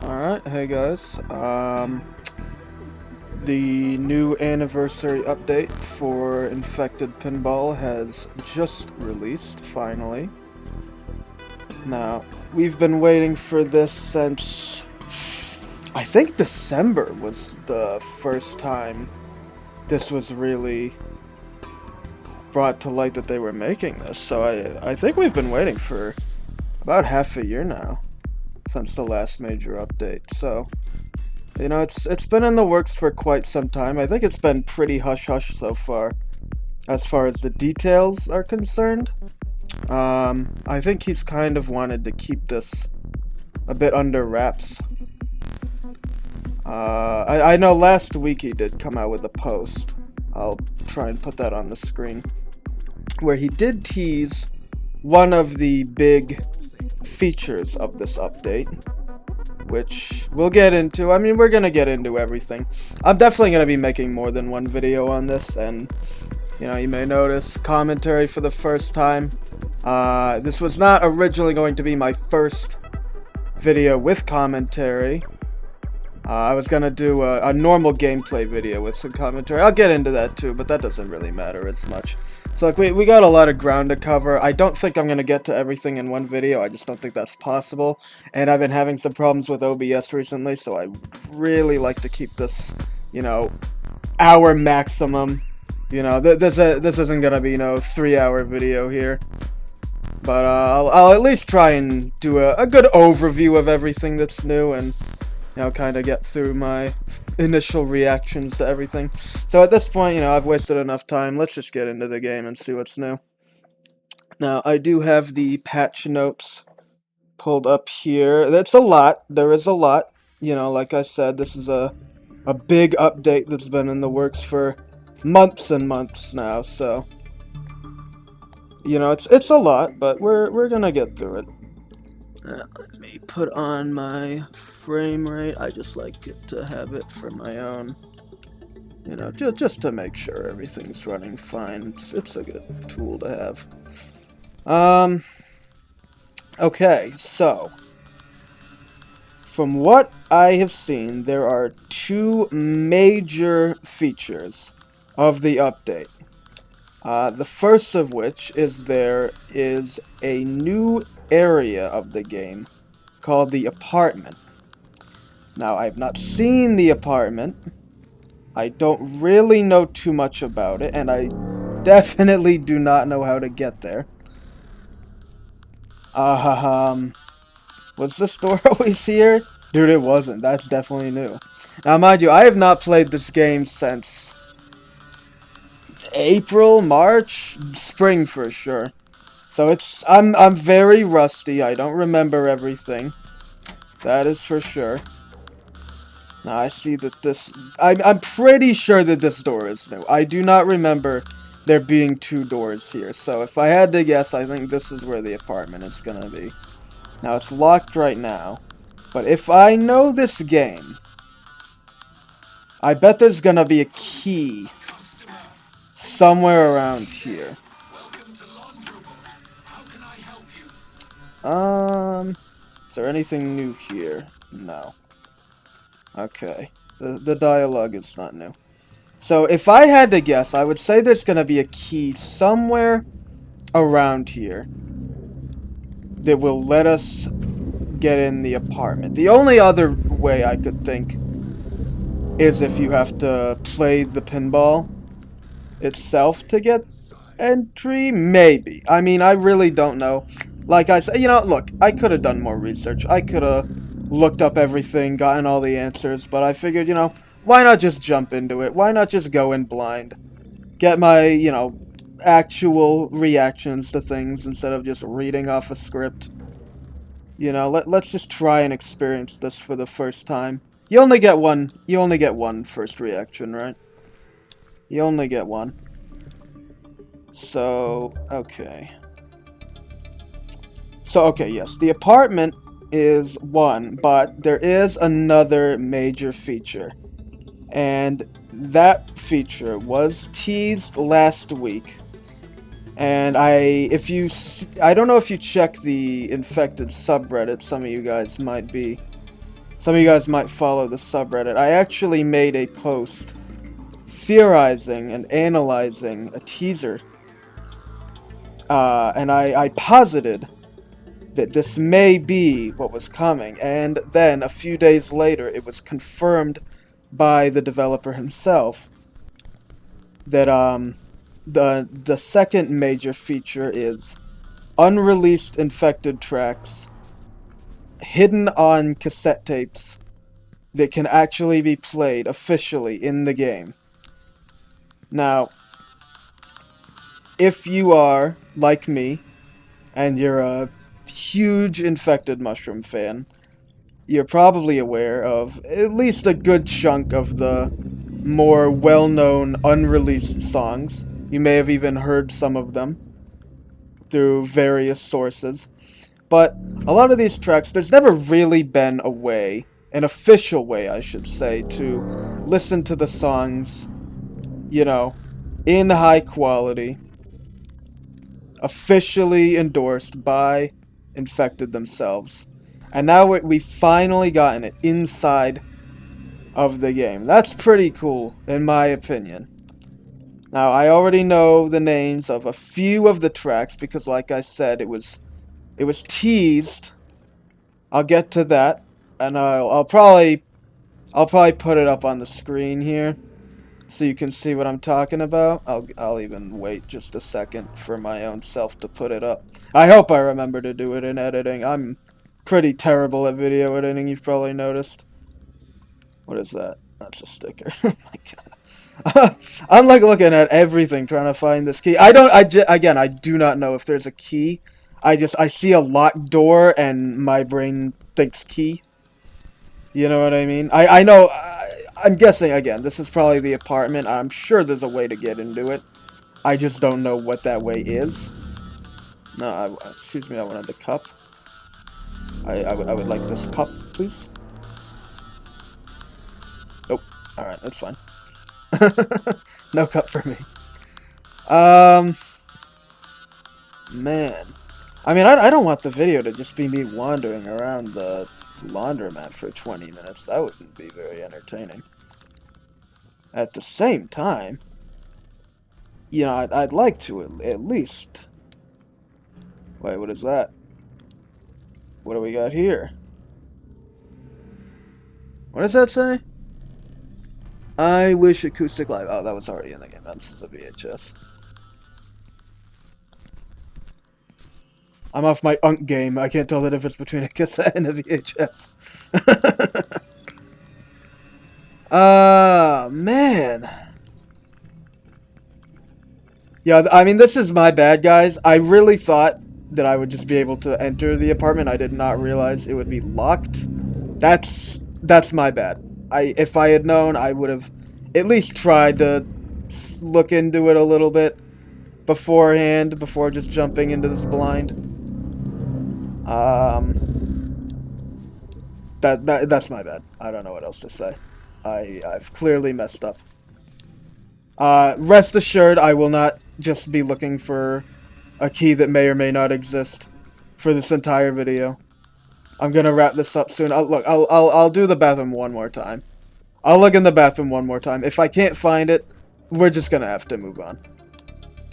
Alright, hey guys. The new anniversary update for Infected Pinball has just released, finally. Now, we've been waiting for this since... I think December was the first time this was really brought to light that they were making this. So I think we've been waiting for about half a year now since the last major update. So, you know, it's been in the works for quite some time. I think it's been pretty hush-hush so far, as the details are concerned. I think he's kind of wanted to keep this a bit under wraps. I know last week he did come out with a post. I'll try and put that on the screen, where he did tease one of the big features of this update, which we'll get into. I mean, we're gonna get into everything. I'm definitely gonna be making more than one video on this, and you know, you may notice commentary for the first time. This was not originally going to be my first video with commentary. I was gonna do a normal gameplay video with some commentary. I'll get into that too, but that doesn't really matter as much. So like, we got a lot of ground to cover. I don't think I'm gonna get to everything in one video. I just don't think that's possible. And I've been having some problems with OBS recently, so I really like to keep this, you know, hour maximum. You know, this isn't gonna be, you know, 3-hour video here. But I'll at least try and do a good overview of everything that's new, and you know, kind of get through my initial reactions to everything. So at this point, you know, I've wasted enough time. Let's just get into the game and see what's new. Now, I do have the patch notes pulled up here. That's a lot. There is a lot. You know, like I said, this is a big update that's been in the works for months and months now. So, you know, it's a lot, but we're gonna get through it. Let me put on my frame rate. I just like it to have it for my own, you know, just to make sure everything's running fine. It's a good tool to have. Okay, so from what I have seen, there are two major features of the update. The first of which is there is a new area of the game called the apartment. Now, I've not seen the apartment. I don't really know too much about it, and I definitely do not know how to get there. Was this door always here? Dude, it wasn't. That's definitely new. Now, mind you, I have not played this game since April, March, spring for sure. So I'm very rusty. I don't remember everything. That is for sure. Now I see that this... I'm pretty sure that this door is new. I do not remember there being two doors here. So if I had to guess, I think this is where the apartment is gonna be. Now it's locked right now. But if I know this game, I bet there's gonna be a key somewhere around here. Is there anything new here? No. Okay. The dialogue is not new. So if I had to guess, I would say there's gonna be a key somewhere around here that will let us get in the apartment. The only other way I could think is if you have to play the pinball itself to get entry. Maybe. I mean, I really don't know. Like I said, you know, look, I could have done more research. I could have looked up everything, gotten all the answers, but I figured, you know, why not just jump into it? Why not just go in blind? Get my, you know, actual reactions to things instead of just reading off a script. You know, let's just try and experience this for the first time. You only get one first reaction, right? You only get one. So, okay. So, okay, yes, the apartment is one, but there is another major feature. And that feature was teased last week. And I don't know if you check the Infected subreddit, some of you guys might be some of you guys might follow the subreddit. I actually made a post theorizing and analyzing a teaser. And I posited that this may be what was coming, and then a few days later it was confirmed by the developer himself that the second major feature is unreleased infected tracks hidden on cassette tapes that can actually be played officially in the game. Now, if you are like me and you're a huge Infected Mushroom fan, you're probably aware of at least a good chunk of the more well-known unreleased songs. You may have even heard some of them through various sources. But a lot of these tracks, there's never really been a way, an official way I should say, to listen to the songs, you know, in high quality, officially endorsed by Infected themselves. And now we've finally gotten it inside of the game. That's pretty cool, in my opinion. Now, I already know the names of a few of the tracks because, like I said, it was teased. I'll get to that, and I'll probably put it up on the screen here so you can see what I'm talking about. I'll even wait just a second for my own self to put it up. I hope I remember to do it in editing. I'm pretty terrible at video editing, you've probably noticed. What is that? That's a sticker. Oh my god. I'm like looking at everything trying to find this key. Again, I do not know if there's a key. I see a locked door and my brain thinks key. You know what I mean? I know, I'm guessing, again, this is probably the apartment. I'm sure there's a way to get into it. I just don't know what that way is. No, excuse me, I wanted the cup. I would like this cup, please. Nope. Alright, that's fine. No cup for me. Man. I mean, I don't want the video to just be me wandering around the laundromat for 20 minutes. That wouldn't be very entertaining. At the same time, you know, I'd like to at least... Wait, what is that? What do we got here? What does that say? I wish acoustic live. Oh, that was already in the game. This is a VHS. I'm off my UNC game. I can't tell the difference between a cassette and a VHS. Man. Yeah, I mean, this is my bad, guys. I really thought that I would just be able to enter the apartment. I did not realize it would be locked. That's my bad. If I had known, I would have at least tried to look into it a little bit beforehand, before just jumping into this blind. That's my bad. I don't know what else to say. I've clearly messed up. Rest assured, I will not just be looking for a key that may or may not exist for this entire video. I'm gonna wrap this up soon. I'll do the bathroom one more time. I'll look in the bathroom one more time. If I can't find it, we're just gonna have to move on.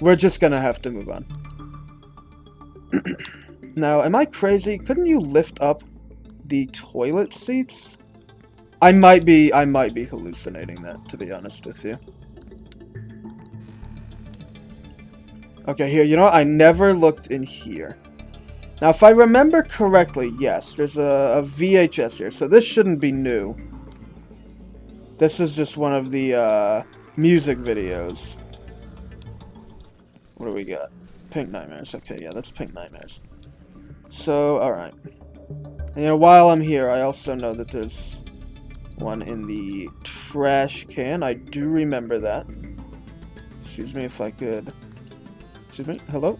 We're just gonna have to move on. Now, am I crazy? Couldn't you lift up the toilet seats? I might be hallucinating that, to be honest with you. Okay, here, you know what? I never looked in here. Now, if I remember correctly, yes, there's a VHS here, so this shouldn't be new. This is just one of the music videos. What do we got? Pink Nightmares. Okay, yeah, that's Pink Nightmares. So, alright. And, you know, while I'm here, I also know that there's one in the trash can. I do remember that. Excuse me if I could... Excuse me? Hello?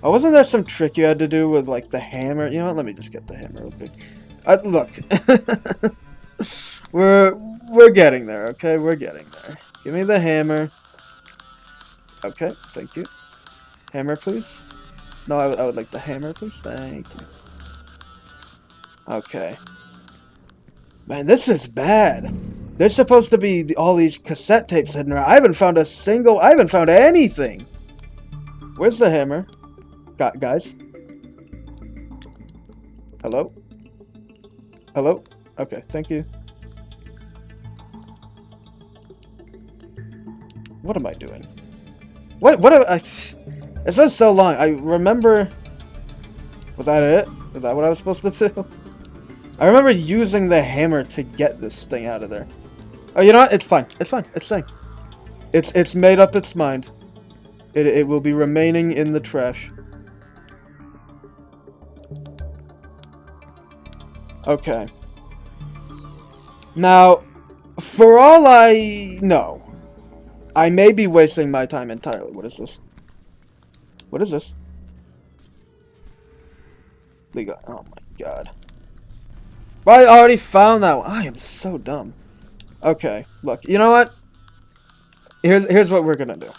Oh, wasn't there some trick you had to do with, like, the hammer? You know what? Let me just get the hammer real quick. Look. We're getting there, okay? We're getting there. Give me the hammer. Okay, thank you. Hammer, please. No, I would like the hammer, please. Thank you. Okay. Man, this is bad. There's supposed to be all these cassette tapes hidden around. I haven't found anything. Where's the hammer? Guys? Hello? Hello? Okay, thank you. What am I doing? What am I... It's been so long. I remember... Was that it? Is that what I was supposed to do? I remember using the hammer to get this thing out of there. Oh, you know what? It's fine. It's fine. It's fine. It's made up its mind. It will be remaining in the trash. Okay. Now, for all I know, I may be wasting my time entirely. What is this? What is this? We got... Oh my god. I already found that one. I am so dumb. Okay, look. You know what? Here's what we're gonna do.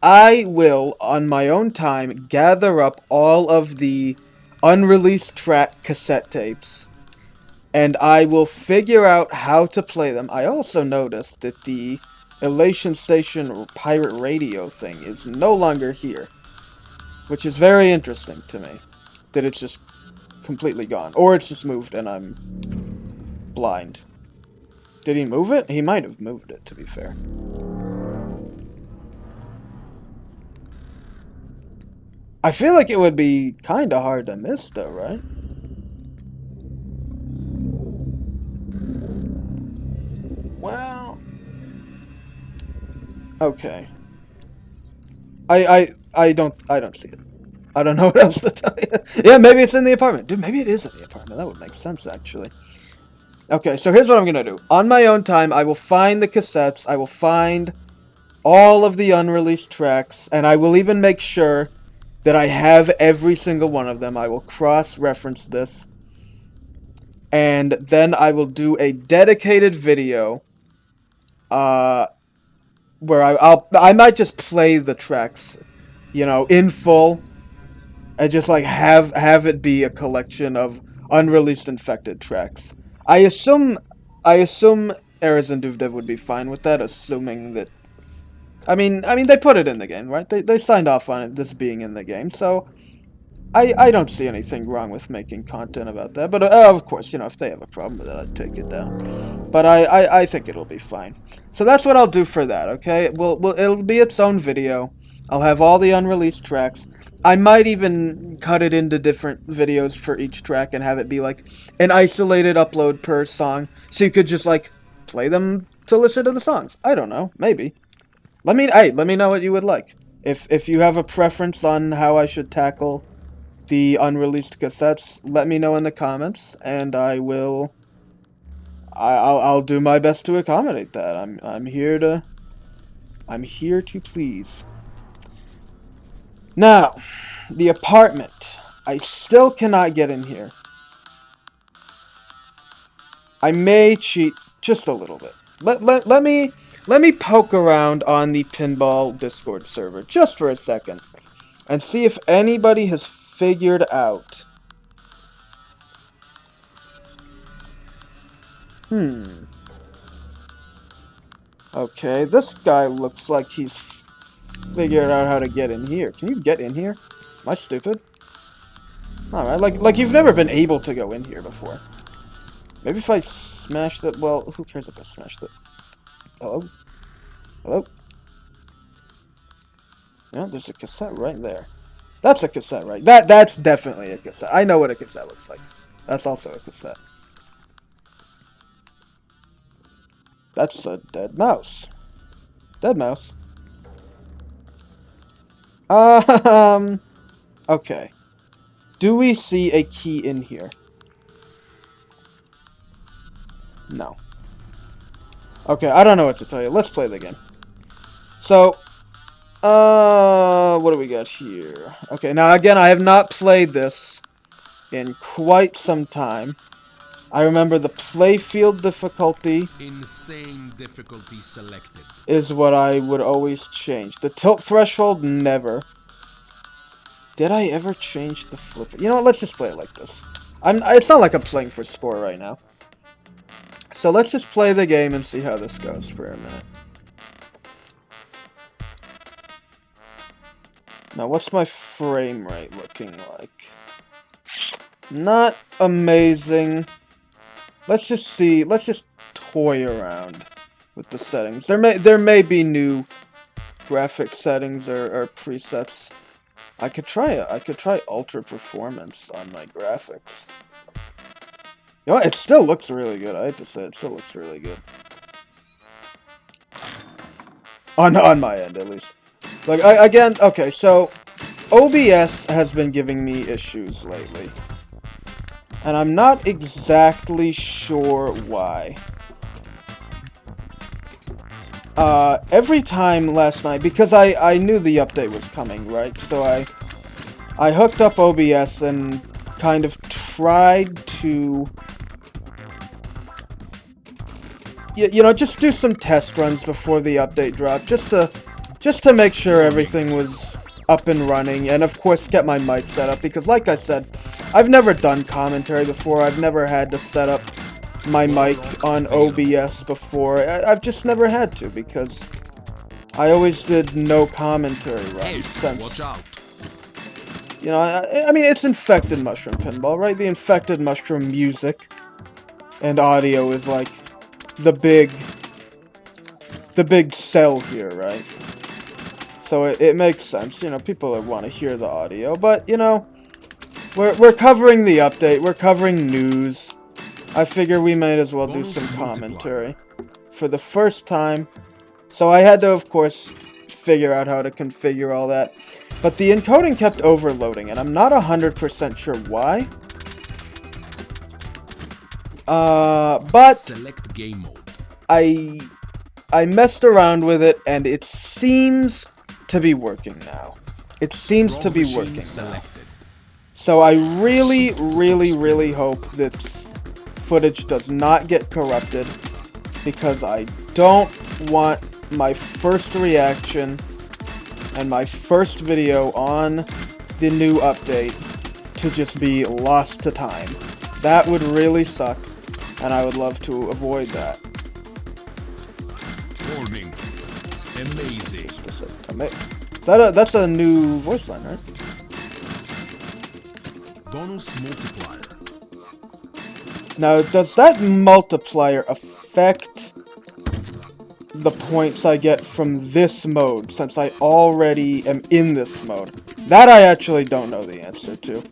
I will, on my own time, gather up all of the unreleased track cassette tapes, and I will figure out how to play them. I also noticed that the Elation Station pirate radio thing is no longer here, which is very interesting to me, that it's just completely gone. Or it's just moved and I'm blind. Did he move it? He might have moved it, to be fair. I feel like it would be kind of hard to miss, though, right? Well... Okay. I don't see it. I don't know what else to tell you. Yeah, maybe it's in the apartment. Dude, maybe it is in the apartment. That would make sense, actually. Okay, so here's what I'm gonna do. On my own time, I will find the cassettes. I will find all of the unreleased tracks, and I will even make sure that I have every single one of them. I will cross-reference this. And then I will do a dedicated video, where I might just play the tracks, you know, in full, and just like have it be a collection of unreleased infected tracks. I assume Erez and Duvdev would be fine with that, assuming that. I mean they put it in the game, right? They signed off on it, this being in the game, so I don't see anything wrong with making content about that. But of course, you know, if they have a problem with it, I'd take it down. But I think it'll be fine. So that's what I'll do for that, okay? It'll be its own video. I'll have all the unreleased tracks. I might even cut it into different videos for each track and have it be like an isolated upload per song, so you could just like play them to listen to the songs. I don't know, maybe. Let me know what you would like. If you have a preference on how I should tackle the unreleased cassettes, let me know in the comments, and I'll do my best to accommodate that. I'm here to please. Now, the apartment. I still cannot get in here. I may cheat just a little bit. Let me poke around on the Pinball Discord server just for a second and see if anybody has figured out. Okay, this guy looks like he's figured out how to get in here. Can you get in here? Am I stupid? Alright, like you've never been able to go in here before. Maybe if I smash that. Well, who cares if I smash that? Hello? Hello? Yeah, there's a cassette right there. That's a cassette, right? That's definitely a cassette. I know what a cassette looks like. That's also a cassette. That's a dead mouse. Dead mouse. Okay. Do we see a key in here? No. Okay, I don't know what to tell you. Let's play the game. So, what do we got here? Okay, now again, I have not played this in quite some time. I remember the playfield difficulty. Insane difficulty selected. Is what I would always change. The tilt threshold, never. Did I ever change the flipper? You know what, let's just play it like this. It's not like I'm playing for score right now. So let's just play the game and see how this goes for a minute. Now, what's my frame rate looking like? Not amazing. Let's just see. Let's just toy around with the settings. There may be new graphic settings or presets. I could try ultra performance on my graphics. You know, it still looks really good. I have to say, it still looks really good. On my end, at least. Like, again, okay, so OBS has been giving me issues lately. And I'm not exactly sure why. Every time last night, because I knew the update was coming, right? So I hooked up OBS and kind of tried to, you know, just do some test runs before the update dropped, just to make sure everything was up and running, and of course get my mic set up, because like I said, I've never done commentary before. I've never had to set up my mic on OBS before. I've just never had to, because I always did no commentary runs since, watch out. you know, I mean, it's Infected Mushroom Pinball, right? The Infected Mushroom music and audio is like the big sell here, right? So it makes sense, you know, people want to hear the audio, but, you know, we're covering the update, we're covering news. I figure we might as well do some commentary for the first time. So I had to, of course, figure out how to configure all that. But the encoding kept overloading, and I'm not 100% sure why. But Select game mode. I messed around with it, and it seems to be working now. It seems to be working now. So I really, really, really hope this footage does not get corrupted, because I don't want my first reaction and my first video on the new update to just be lost to time. That would really suck, and I would love to avoid that. Warning. Amazing. That's a new voice line, right? Bonus multiplier. Now, does that multiplier affect the points I get from this mode, since I already am in this mode? That I actually don't know the answer to.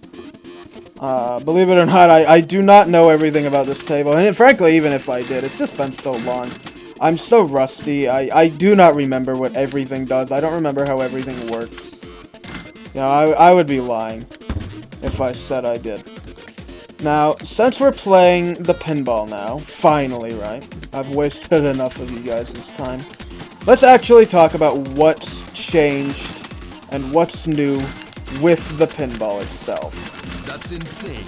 Believe it or not, I do not know everything about this table, and frankly, even if I did, it's just been so long. I'm so rusty, I do not remember what everything does. I don't remember how everything works. You know, I would be lying if I said I did. Now, since we're playing the pinball now, finally, right? I've wasted enough of you guys' time. Let's actually talk about what's changed and what's new with the pinball itself. That's insane.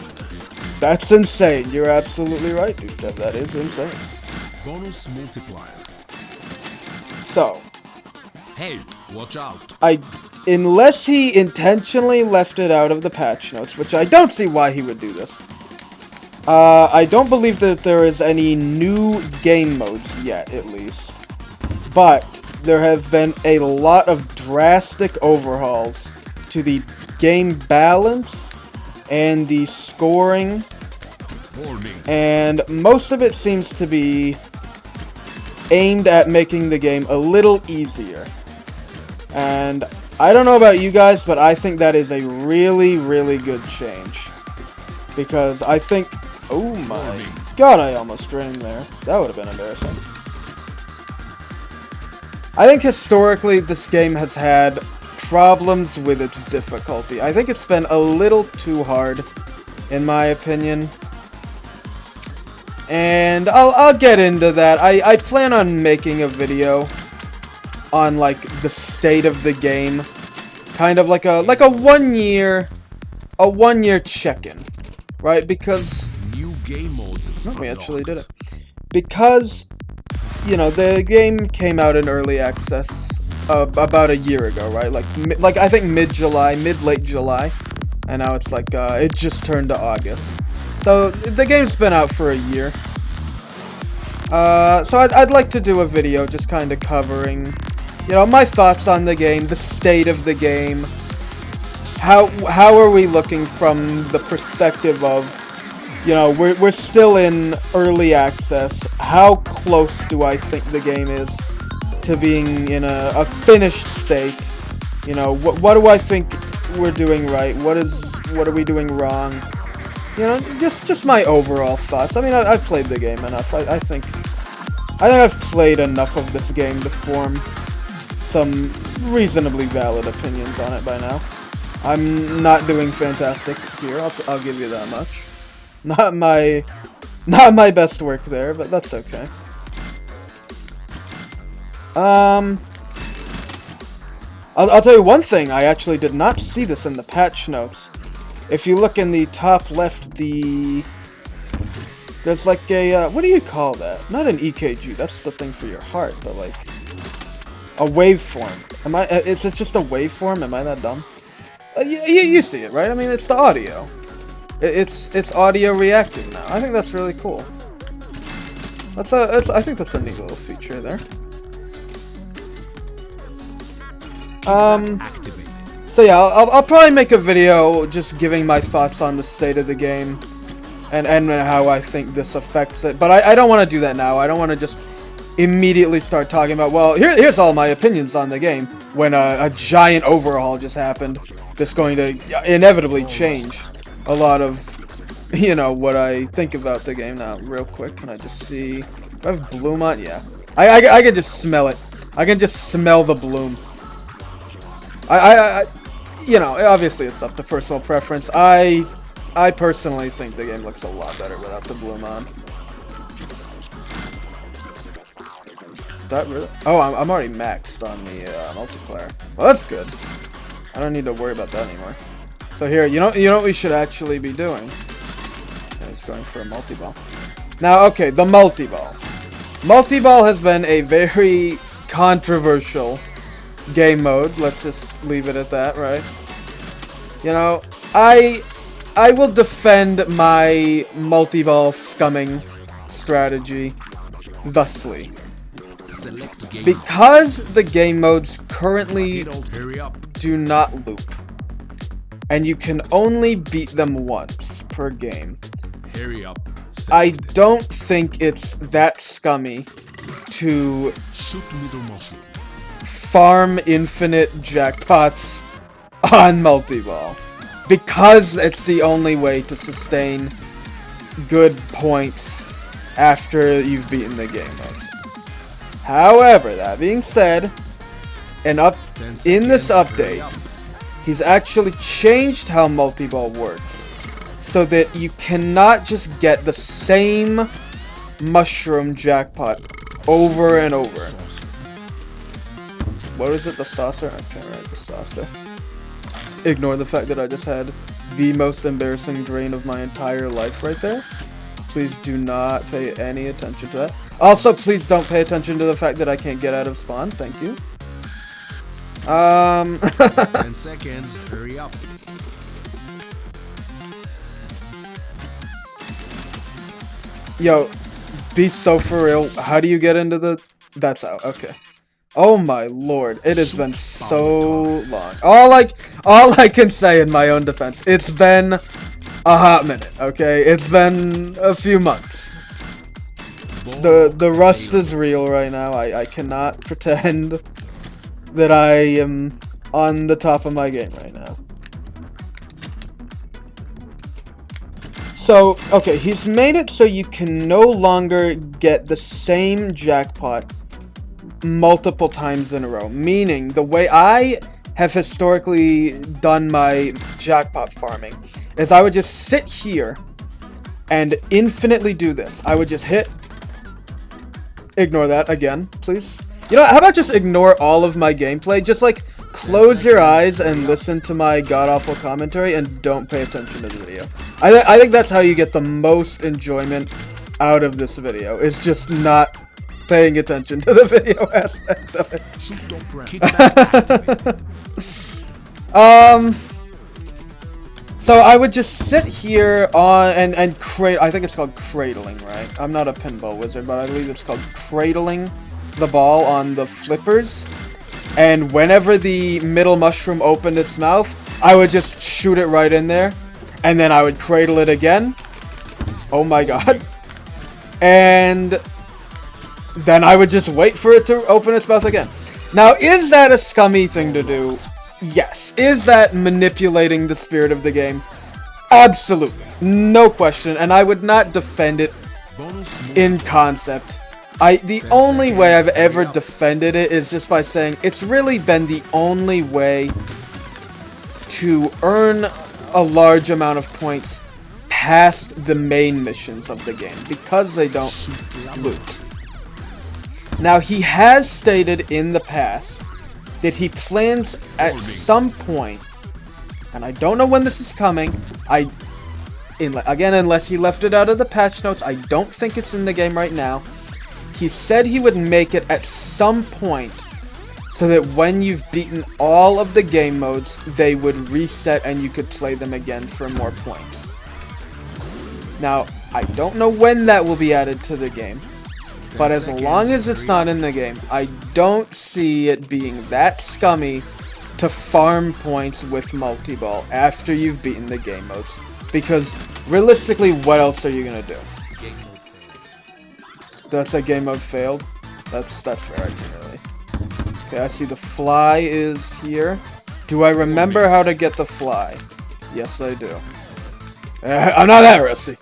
That's insane. You're absolutely right, dude. That is insane. Bonus multiplier. So, Hey, watch out. unless he intentionally left it out of the patch notes, which I don't see why he would do this. I don't believe that there is any new game modes yet, at least. But there have been a lot of drastic overhauls to the game balance and the scoring. Warning. And most of it seems to be aimed at making the game a little easier. And I don't know about you guys, but I think that is a really, really good change. Because I think... Oh my god, I almost drained there. That would have been embarrassing. I think historically this game has had problems with its difficulty. I think it's been a little too hard, in my opinion. And I'll get into that. I plan on making a video on like the state of the game, kind of like a 1 year check-in, right? Because New game mode. we actually did it. Because, you know, the game came out in early access about a year ago, right? Like I think mid-late July, and now it's like it just turned to August. So the game's been out for a year. So I'd like to do a video just kind of covering, you know, my thoughts on the game, the state of the game. How are we looking from the perspective of, you know, we're still in early access. How close do I think the game is to being in a finished state? You know, what do I think we're doing right? What are we doing wrong? You know, just my overall thoughts. I mean, I've played the game enough. I think I've played enough of this game to form some reasonably valid opinions on it by now. I'm not doing fantastic here. I'll give you that much. Not my best work there, but that's okay. I'll tell you one thing. I actually did not see this in the patch notes. If you look in the top left, there's like a, what do you call that? Not an EKG, that's the thing for your heart, but like a waveform. Is it just a waveform? Am I that dumb? You see it, right? I mean, it's the audio. It's audio reactive now. I think that's really cool. I think that's a neat little feature there. So yeah, I'll probably make a video just giving my thoughts on the state of the game and how I think this affects it. But I don't want to do that now. I don't want to just immediately start talking about, well, here's all my opinions on the game when a giant overhaul just happened that's going to inevitably change a lot of, you know, what I think about the game. Now, real quick, can I just see? Do I have bloom on? Yeah. I can just smell it. I can just smell the bloom. You know, obviously it's up to personal preference. I personally think the game looks a lot better without the bloom on. That really? Oh, I'm already maxed on the multiplayer. Well, that's good. I don't need to worry about that anymore. So here, you know what we should actually be doing? Okay, it's going for a multi-ball. Now, okay, the multi-ball. Multi-ball has been a very controversial game mode. Let's just leave it at that, right? You know, I will defend my multi-ball scumming strategy thusly. Because the game modes currently do not loop, and you can only beat them once per game, I don't think it's that scummy to farm infinite jackpots on multi-ball, because it's the only way to sustain good points after you've beaten the game modes. However, that being said, in this update, he's actually changed how multi-ball works so that you cannot just get the same mushroom jackpot over and over. What is it? The saucer? Okay, right, the saucer. Ignore the fact that I just had the most embarrassing drain of my entire life right there. Please do not pay any attention to that. Also, please don't pay attention to the fact that I can't get out of spawn. Thank you. 10 seconds. Hurry up. Yo, be so for real. How do you get into the... That's out. Okay. Oh my lord. It has been so long. All I can say in my own defense, it's been a hot minute, okay? It's been a few months. The rust is real right now. I cannot pretend that I am on the top of my game right now. So, okay, he's made it so you can no longer get the same jackpot multiple times in a row. Meaning, the way I have historically done my jackpot farming is I would just sit here and infinitely do this. I would just hit... Ignore that again, please. You know, how about just ignore all of my gameplay? Just like close your eyes and listen to my god-awful commentary and don't pay attention to the video. I think that's how you get the most enjoyment out of this video, is just not paying attention to the video aspect of it. So I would just sit here on and cradle. I think it's called cradling, right? I'm not a pinball wizard, but I believe it's called cradling the ball on the flippers. And whenever the middle mushroom opened its mouth, I would just shoot it right in there. And then I would cradle it again. Oh my god. And then I would just wait for it to open its mouth again. Now, is that a scummy thing to do? Yes. Is that manipulating the spirit of the game? Absolutely. No question. And I would not defend it in concept. The only way I've ever defended it is just by saying it's really been the only way to earn a large amount of points past the main missions of the game, because they don't loot. Now, he has stated in the past that he plans at some point, and I don't know when this is coming, again, unless he left it out of the patch notes, I don't think it's in the game right now. He said he would make it at some point so that when you've beaten all of the game modes, they would reset and you could play them again for more points. Now, I don't know when that will be added to the game, but as long as it's not in the game, I don't see it being that scummy to farm points with multi-ball after you've beaten the game modes. Because, realistically, what else are you going to do? That's a game mode failed? That's fair, I can really. Okay, I see the fly is here. Do I remember how to get the fly? Yes, I do. I'm not that rusty.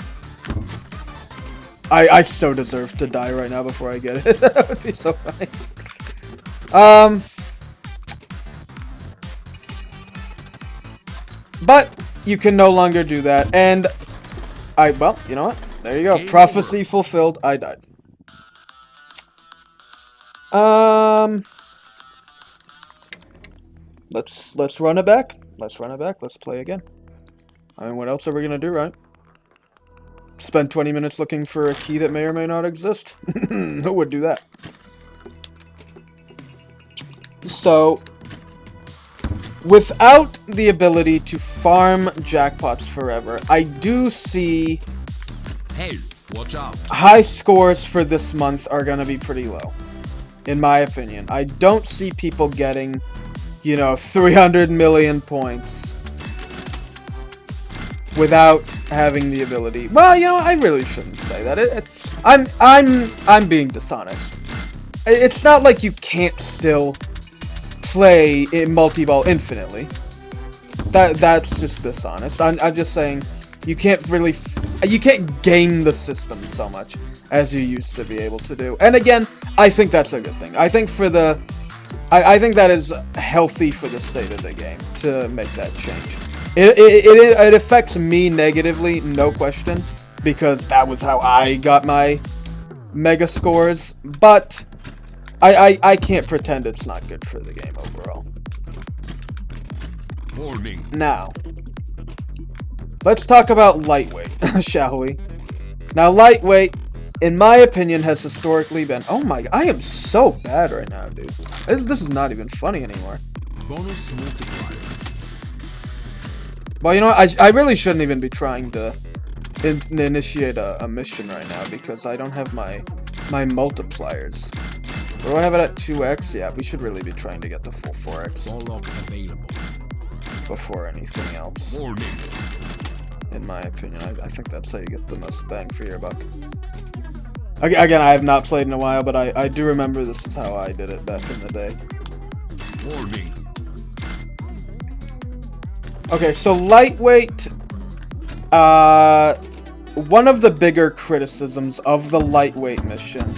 I so deserve to die right now before I get it. That would be so funny. But you can no longer do that, and well, you know what? There you go. Game Prophecy over. Fulfilled. I died. Let's run it back. Let's run it back. Let's play again. I mean, what else are we gonna do, right? Spend 20 minutes looking for a key that may or may not exist? Who would do that? So, without the ability to farm jackpots forever, I do see... Hey, watch out. High scores for this month are gonna be pretty low. In my opinion. I don't see people getting, you know, 300 million points without having the ability. Well, you know, I really shouldn't say that. I'm being dishonest. It's not like you can't still play in multi-ball infinitely. That's just dishonest. I'm just saying you can't really you can't game the system so much as you used to be able to do. And again, I think that's a good thing. I think I think that is healthy for the state of the game to make that change. It affects me negatively, no question, because that was how I got my mega scores, but I can't pretend it's not good for the game overall. Warning. Now, let's talk about lightweight, shall we? Now, lightweight, in my opinion, has historically been... Oh my... I am so bad right now, dude. This is not even funny anymore. Bonus multiplier. Well, you know what? I really shouldn't even be trying to initiate a mission right now, because I don't have my multipliers. Or do I have it at 2x? Yeah, we should really be trying to get the full 4x. Ball lock available. Before anything else. Warning. In my opinion, I think that's how you get the most bang for your buck. Again, I have not played in a while, but I do remember this is how I did it back in the day. Warning. Okay, so lightweight, one of the bigger criticisms of the lightweight mission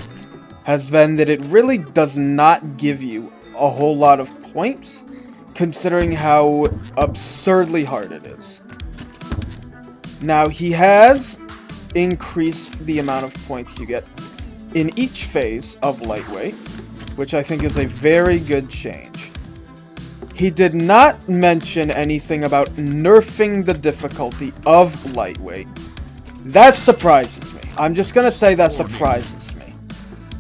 has been that it really does not give you a whole lot of points, considering how absurdly hard it is. Now, he has increased the amount of points you get in each phase of lightweight, which I think is a very good change. He did not mention anything about nerfing the difficulty of lightweight. That surprises me. I'm just gonna say that surprises me.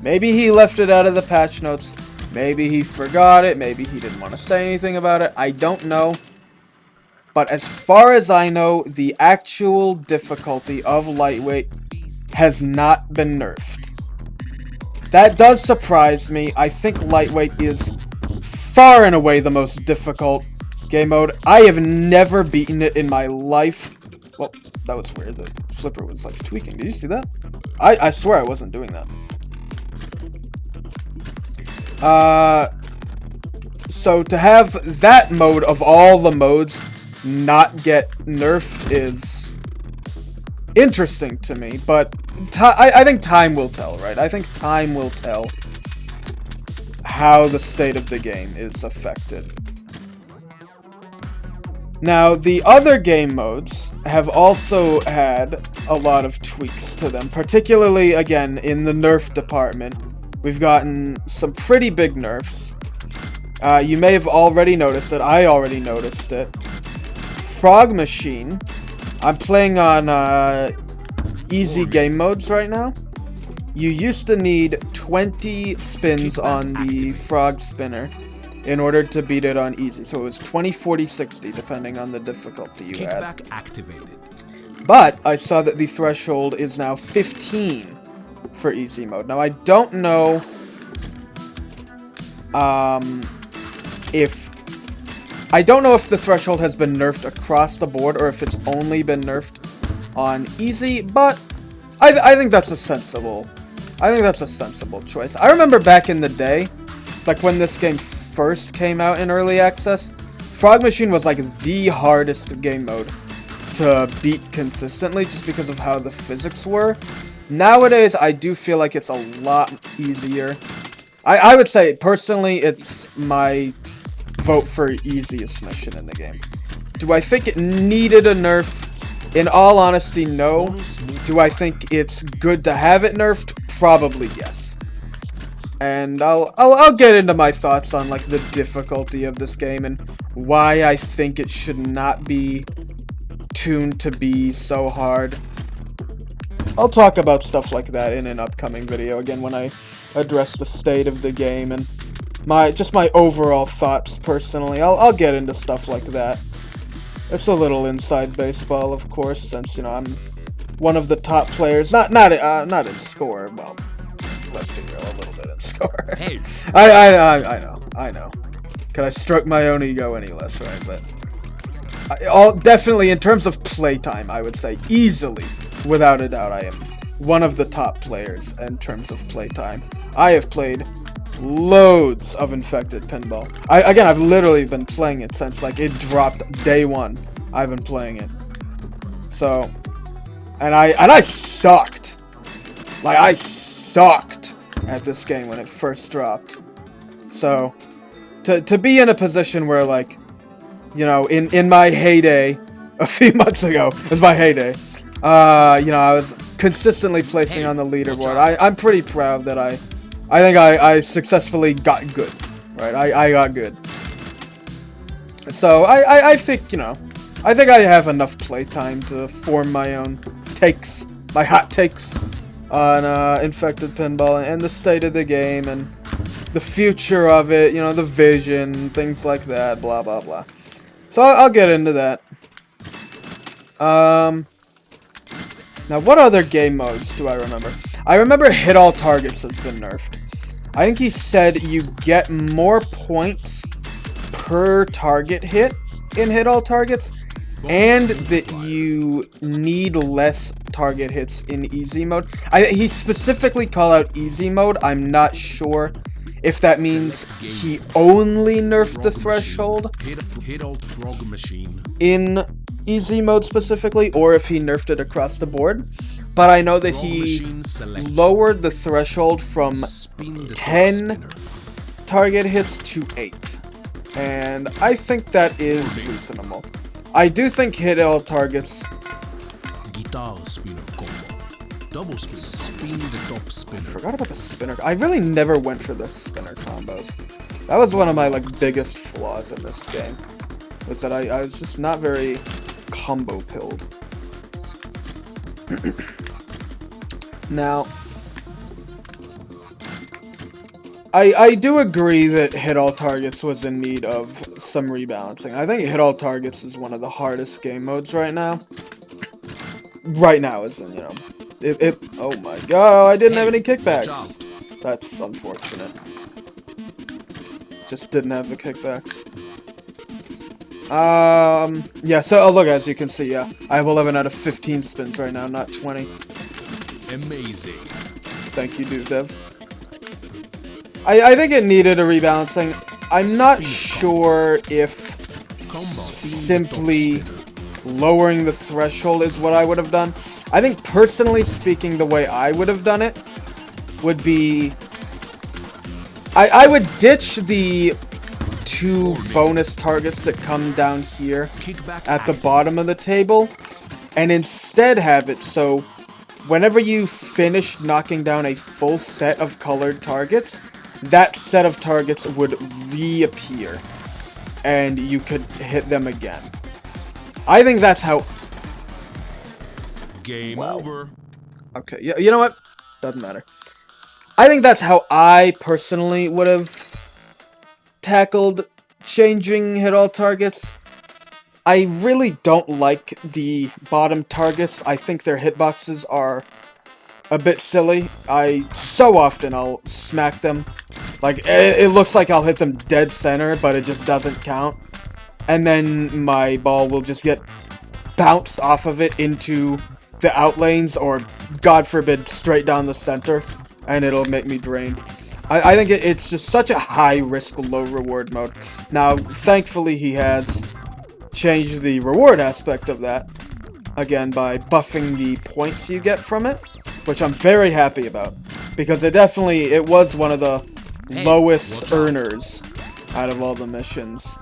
Maybe he left it out of the patch notes. Maybe he forgot it. Maybe he didn't want to say anything about it. I don't know. but as far as I know, the actual difficulty of lightweight has not been nerfed. That does surprise me. I think lightweight is far and away the most difficult game mode. I have never beaten it in my life. Well, that was weird. The flipper was like tweaking. Did you see that? I swear I wasn't doing that. So to have that mode of all the modes not get nerfed is interesting to me, but I think time will tell, right? I think time will tell how the state of the game is affected. Now, the other game modes have also had a lot of tweaks to them, particularly, again, in the nerf department. We've gotten some pretty big nerfs. You may have already noticed it. I already noticed it. Frog Machine. I'm playing on easy game modes right now. You used to need 20 spins on the frog spinner in order to beat it on easy. So it was 20, 40, 60, depending on the difficulty you had. Kickback activated. But I saw that the threshold is now 15 for easy mode. Now, I don't know if the threshold has been nerfed across the board or if it's only been nerfed on easy, but I think that's a sensible choice. I remember back in the day, like when this game first came out in early access, Frog Machine was like the hardest game mode to beat consistently just because of how the physics were. Nowadays, I do feel like it's a lot easier. I would say, personally, it's my vote for easiest mission in the game. Do I think it needed a nerf? In all honesty, no. Do I think it's good to have it nerfed? Probably yes. And I'll get into my thoughts on like the difficulty of this game and why I think it should not be tuned to be so hard. I'll talk about stuff like that in an upcoming video again when I address the state of the game and my overall thoughts personally. I'll get into stuff like that. It's a little inside baseball, of course, since, you know, I'm one of the top players. Not in score. Well, let's be real, a little bit in score. Hey. I know. Can I stroke my own ego any less, right? But definitely in terms of playtime, I would say easily, without a doubt, I am one of the top players in terms of playtime. I have played loads of Infected Pinball. I've literally been playing it since like it dropped day one. I've been playing it. So, and I sucked. Like I sucked at this game when it first dropped. So, to be in a position where like, you know, in my heyday, a few months ago, was my heyday. You know, I was consistently placing on the leaderboard. I'm pretty proud that I think I successfully got good, right? I got good. So I think, you know, I think I have enough playtime to form my own takes, my hot takes on Infected Pinball and the state of the game and the future of it, you know, the vision, things like that, blah, blah, blah. So I'll get into that. Now, what other game modes do I remember? I remember Hit All Targets has been nerfed. I think he said you get more points per target hit in Hit All Targets, and that you need less target hits in easy mode. He specifically called out easy mode. I'm not sure if that means he only nerfed the threshold in easy mode specifically, or if he nerfed it across the board. But I know that he lowered the threshold from 10 target hits to 8. And I think that is reasonable. I do think Hit All Targets... Guitar spinner combo. Double spin. Spin the top spinner. I forgot about the spinner. I really never went for the spinner combos. That was one of my like biggest flaws in this game. Was that I was just not very combo pilled. Now, I do agree that Hit All Targets was in need of some rebalancing. I think Hit All Targets is one of the hardest game modes right now. Right now, isn't, you know. Oh my god, I didn't have any kickbacks. That's unfortunate. Just didn't have the kickbacks. Yeah, so, oh, look, as you can see, yeah. I have 11 out of 15 spins right now, not 20. Amazing. Thank you, Dude Dev. I think it needed a rebalancing. I'm not sure if simply lowering the threshold is what I would have done. I think, personally speaking, the way I would have done it would be... I would ditch the 2 bonus targets that come down here at the bottom of the table, and instead have it so whenever you finish knocking down a full set of colored targets, that set of targets would reappear, and you could hit them again. I think that's how... Game over. Okay, yeah, you know what? Doesn't matter. I think that's how I personally would have tackled changing Hit All Targets. I really don't like the bottom targets. I think their hitboxes are a bit silly. So often I'll smack them. Like, it looks like I'll hit them dead center, but it just doesn't count. And then my ball will just get bounced off of it into the outlanes, or, God forbid, straight down the center, and it'll make me drain. I think it's just such a high-risk, low-reward mode. Now, thankfully, he has changed the reward aspect of that, again, by buffing the points you get from it, which I'm very happy about, because it was one of the lowest earners out of all the missions.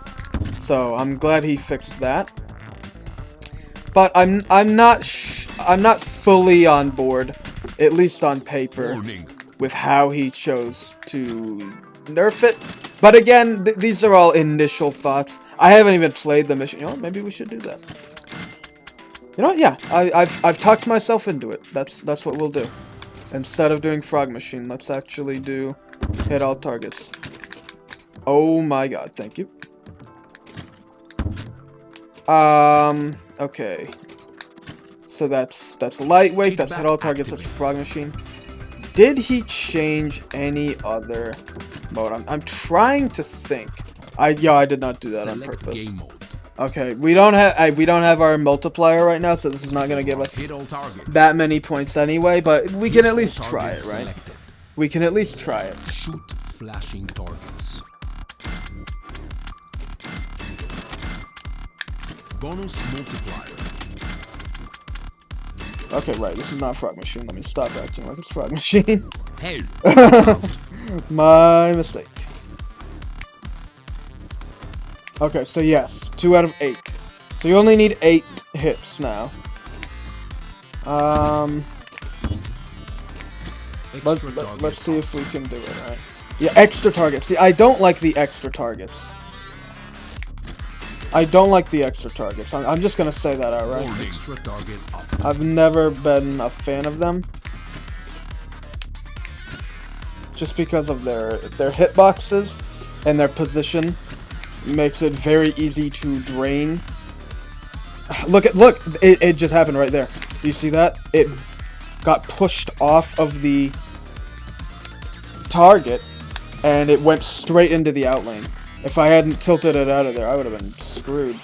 So I'm glad he fixed that. But I'm not fully on board, at least on paper, with how he chose to nerf it. But again, these are all initial thoughts. I haven't even played the mission. You know what? Maybe we should do that. You know what? Yeah, I've talked myself into it. That's what we'll do. Instead of doing Frog Machine, let's actually do Hit All Targets. Oh my god, thank you. Okay. So that's lightweight, that's Hit All Targets, that's Frog Machine. Did he change any other mode? I'm trying to think. Yeah, I did not do that on purpose. Okay, we don't have our multiplier right now, so this is not gonna give us that many points anyway, but we can at least try it, right? We can at least try it. Shoot flashing targets. Bonus multiplier. Okay, right, this is not Frog Machine. Let me stop acting like it's Frog Machine. Hey. My mistake. Okay, so yes, 2 out of 8. So you only need 8 hits now. Let's see if we can do it, right? Yeah, extra targets. See, I don't like the extra targets. I don't like the extra targets. I'm just gonna say that outright. Extra target up. I've never been a fan of them. Just because of their hitboxes and their position makes it very easy to drain. Look, it just happened right there. Do you see that? It got pushed off of the target and it went straight into the outlane. If I hadn't tilted it out of there, I would have been screwed.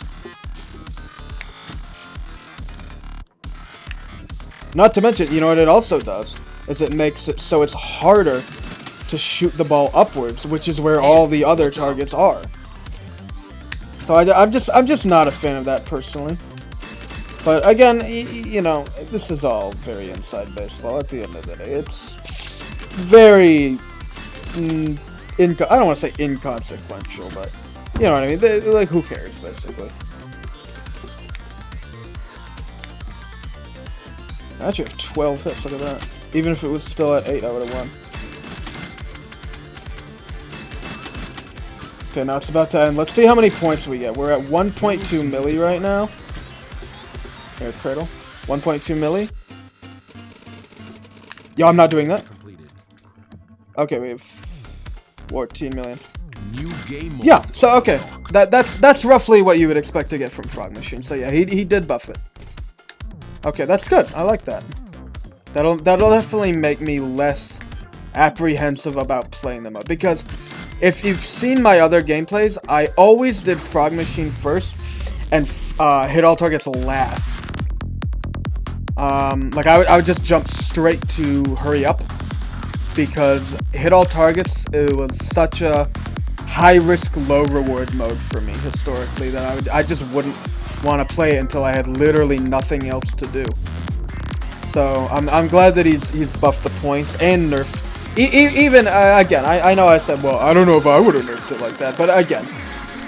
Not to mention, you know what it also does? Is it makes it so it's harder to shoot the ball upwards, which is where all the other targets are. So I'm just not a fan of that personally. But again, you know, this is all very inside baseball. At the end of the day, it's very I don't want to say inconsequential, but you know what I mean. Like, who cares, basically. I actually have 12 hits. Look at that. Even if it was still at 8, I would have won. Okay, now it's about to end. Let's see how many points we get. We're at 1.2 milli right now. Here, Cradle. 1.2 milli. Yo, I'm not doing that. Okay, we have... 14 million. New game mode. Yeah, so okay. That's roughly what you would expect to get from Frog Machine. So yeah, he did buff it. Okay, that's good. I like that. That'll definitely make me less apprehensive about playing them up, because if you've seen my other gameplays, I always did Frog Machine first and hit all targets last. Like I would just jump straight to hurry up, because hit all targets, it was such a high risk, low reward mode for me historically that I just wouldn't want to play it until I had literally nothing else to do. So I'm glad that he's buffed the points and nerfed. Even again, I know I said, well, I don't know if I would have nerfed it like that, but again,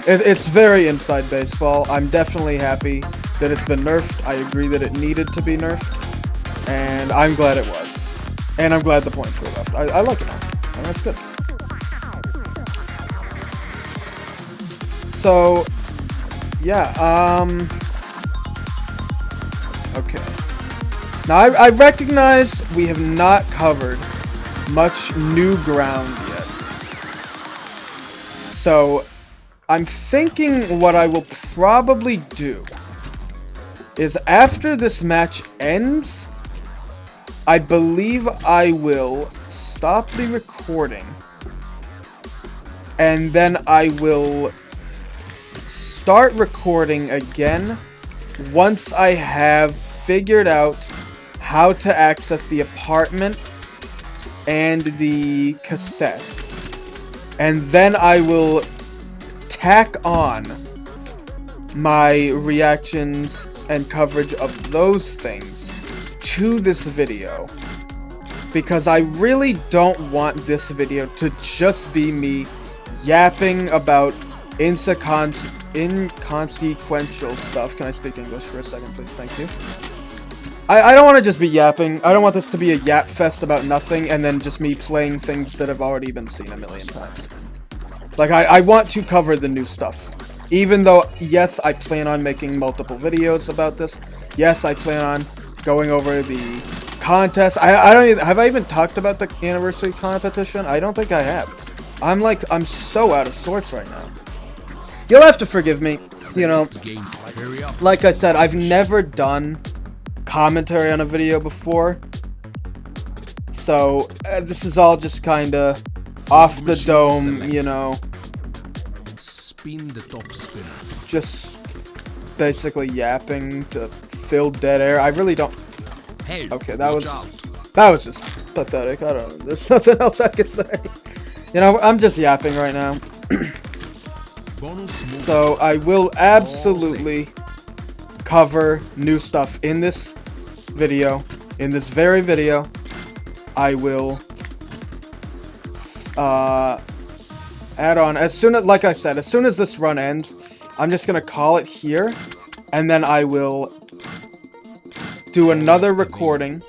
it's very inside baseball. I'm definitely happy that it's been nerfed. I agree that it needed to be nerfed, and I'm glad it was. And I'm glad the points were left. I like it now, and that's good. So, yeah, okay. Now, I recognize we have not covered much new ground yet. So, I'm thinking what I will probably do is after this match ends, I believe I will stop the recording, and then I will start recording again once I have figured out how to access the apartment and the cassettes. And then I will tack on my reactions and coverage of those things to this video, because I really don't want this video to just be me yapping about inconsequential stuff. Can I speak English for a second, please? Thank you. I don't want to just be yapping. I don't want this to be a yap fest about nothing and then just me playing things that have already been seen a million times. Like, I want to cover the new stuff. Even though, yes, I plan on making multiple videos about this. Yes, I plan on going over the contest. I don't even, have I even talked about the anniversary competition? I don't think I have. I'm so out of sorts right now. You'll have to forgive me, you know. Like I said, I've never done commentary on a video before, so this is all just kind of off the dome, you know. Spin the top spinner. Just basically yapping to fill dead air. I really don't. Hey, okay, that was just pathetic. I don't know. There's nothing else I could say. You know, I'm just yapping right now. So I will absolutely cover new stuff in this video. In this very video, I will add on as soon as, like I said, as soon as this run ends, I'm just gonna call it here, and then I will do another recording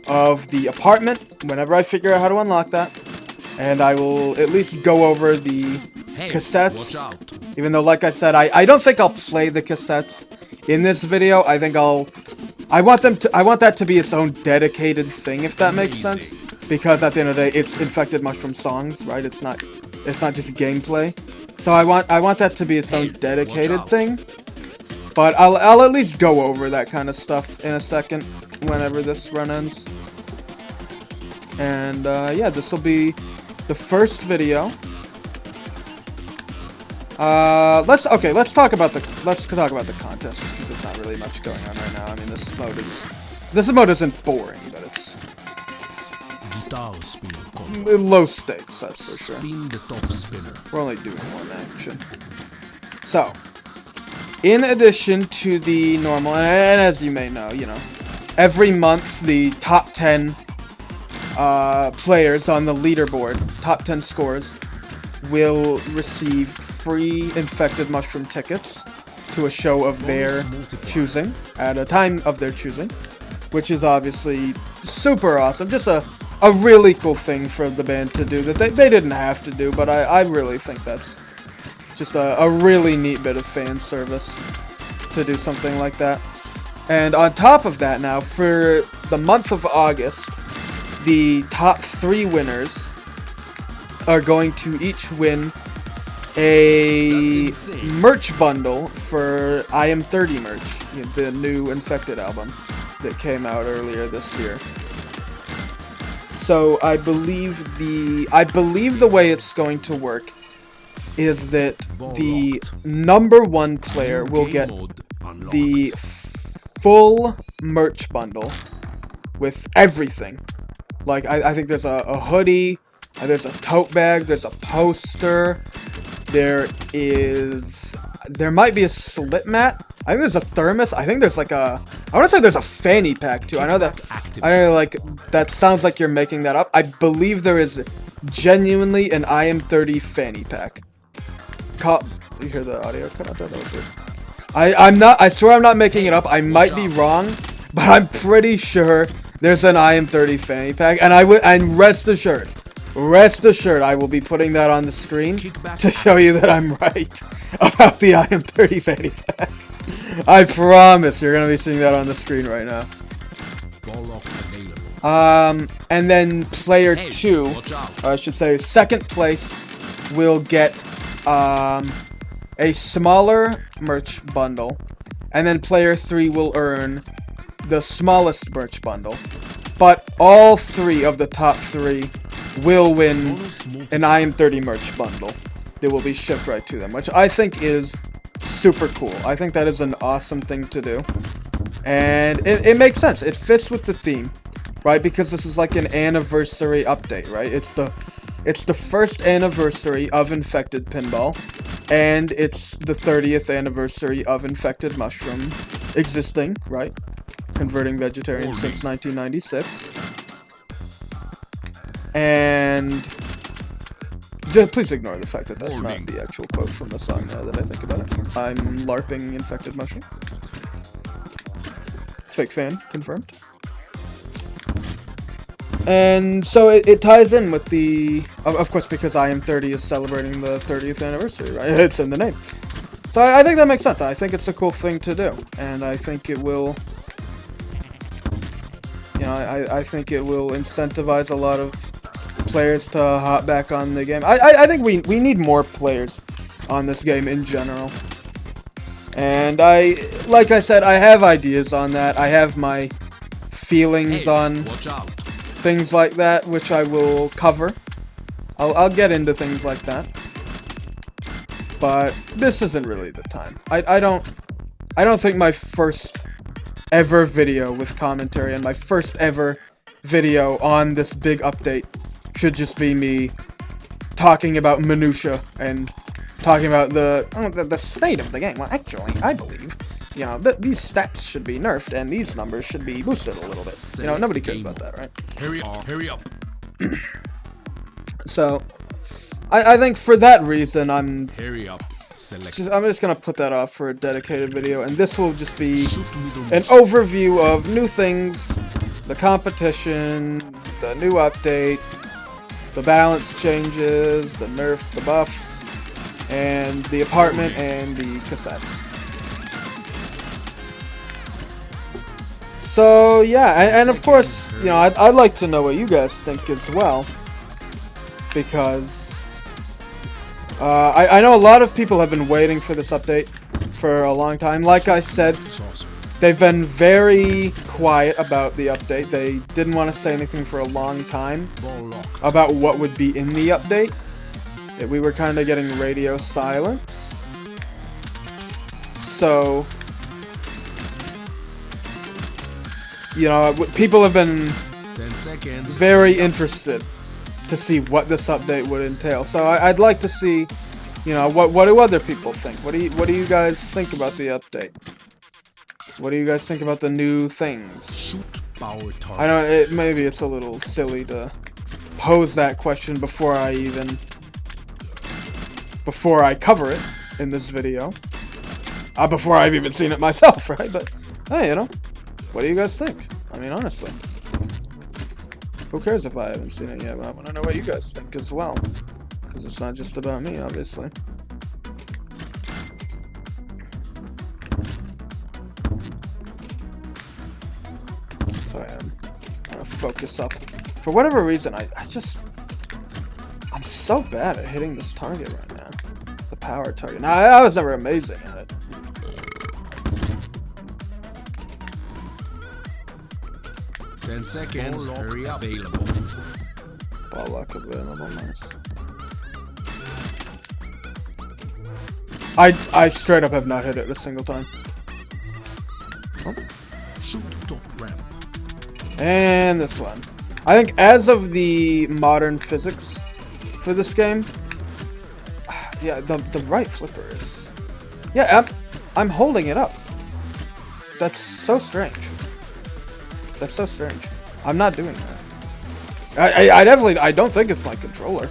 of the apartment whenever I figure out how to unlock that, and I will at least go over the cassettes. Even though, like I said, I don't think I'll play the cassettes in this video. I think I want that to be its own dedicated thing, if that makes sense. Because at the end of the day, it's Infected Mushroom songs, right? It's not just gameplay. So I want that to be its own dedicated thing. But I'll at least go over that kind of stuff in a second whenever this run ends. And yeah, this will be the first video. Let's talk about the contest, because there's not really much going on right now. I mean, this mode isn't boring, but it's low stakes, that's for sure. Spin the top spinner. We're only doing one action. So, in addition to the normal, and as you may know, you know, every month the top 10 players on the leaderboard, top 10 scores, will receive free Infected Mushroom tickets to a show of their choosing, at a time of their choosing, which is obviously super awesome. Just a really cool thing for the band to do that they didn't have to do, but I really think that's just a really neat bit of fan service to do something like that. And on top of that, now, for the month of August, the top 3 winners are going to each win a merch bundle for I Am 30 merch, the new Infected album that came out earlier this year. So I believe the way it's going to work is that the number 1 player will get the full merch bundle with everything. Like, I think there's a hoodie, there's a tote bag, there's a poster, there might be a slip mat, I think there's a thermos, I think there's like I want to say there's a fanny pack too. I know that sounds like you're making that up. I believe there is genuinely an I Am 30 fanny pack. You hear the audio cut out? I swear I'm not making it up. I might be wrong, but I'm pretty sure there's an I Am 30 fanny pack, and rest assured, I will be putting that on the screen to show you that I'm right about the I Am 30 fanny pack. I promise you're gonna be seeing that on the screen right now. And then player 2, or I should say second place, will get a smaller merch bundle, and then player 3 will earn the smallest merch bundle. But all 3 of the top 3 will win an I Am 30 merch bundle that will be shipped right to them, which I think is super cool. I think that is an awesome thing to do, and it makes sense. It fits with the theme, right? Because this is like an anniversary update, right? It's the first anniversary of Infected Pinball, and it's the 30th anniversary of Infected Mushroom existing, right? Converting vegetarian since 1996. And please ignore the fact that that's not the actual quote from the song now that I think about it. I'm LARPing Infected Mushroom. Fake fan, confirmed. And so it ties in with the... Of course, because I Am 30 is celebrating the 30th anniversary, right? It's in the name. So I think that makes sense. I think it's a cool thing to do. And I think it will... You know, I think it will incentivize a lot of players to hop back on the game. I think we need more players on this game in general. And like I said, I have ideas on that. I have my feelings on things like that, which I will cover. I'll get into things like that. But this isn't really the time. I don't think my first ever video with commentary and my first ever video on this big update should just be me talking about minutia and talking about the state of the game. Well, actually, I believe, you know, these stats should be nerfed and these numbers should be boosted a little bit. You know, nobody cares about that, right? Hurry up. So, I think for that reason, I'm just gonna put that off for a dedicated video, and this will just be an overview of new things, the competition, the new update, the balance changes, the nerfs, the buffs, and the apartment and the cassettes. So yeah, and of course, you know, I'd like to know what you guys think as well, because I know a lot of people have been waiting for this update for a long time. Like I said, they've been very quiet about the update. They didn't want to say anything for a long time about what would be in the update. We were kind of getting radio silence. So, you know, people have been very interested to see what this update would entail. So I'd like to see, you know, what do other people think? What do you guys think about the update? What do you guys think about the new things? I know maybe it's a little silly to pose that question before I cover it in this video. Before I've even seen it myself, right? But hey, you know, what do you guys think? I mean, honestly. Who cares if I haven't seen it yet? I want to know what you guys think as well. Because it's not just about me, obviously. Sorry, I'm gonna focus up. For whatever reason, I I'm so bad at hitting this target right now. The power target. Now, I was never amazing at it. 10 seconds. Hurry up. Available. Ball lock available. Nice. I straight up have not hit it a single time. Oh. Shoot top ramp. And this one. I think as of the modern physics for this game, yeah, the right flipper is. Yeah, I'm holding it up. That's so strange. That's so strange. I'm not doing that. I definitely don't think it's my controller.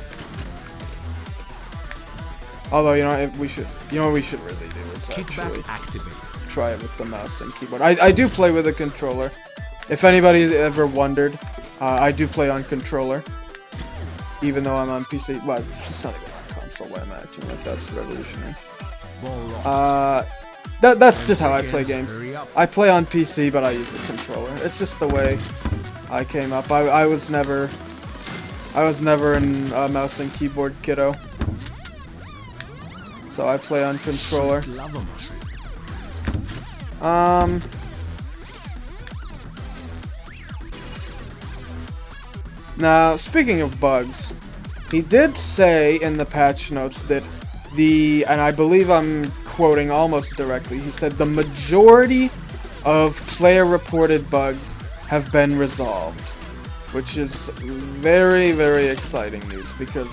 Although we should what we should really do is actually try it with the mouse and keyboard. I do play with a controller. If anybody's ever wondered, I do play on controller, even though I'm on PC. Well, it's not even on console. Why am I acting like that's revolutionary? That's just how I play games. I play on PC, but I use a controller. It's just the way I came up. I was never a mouse and keyboard kiddo. So I play on controller. Now, speaking of bugs, he did say in the patch notes that and I believe I'm quoting almost directly, he said the majority of player-reported bugs have been resolved, which is very, very exciting news, because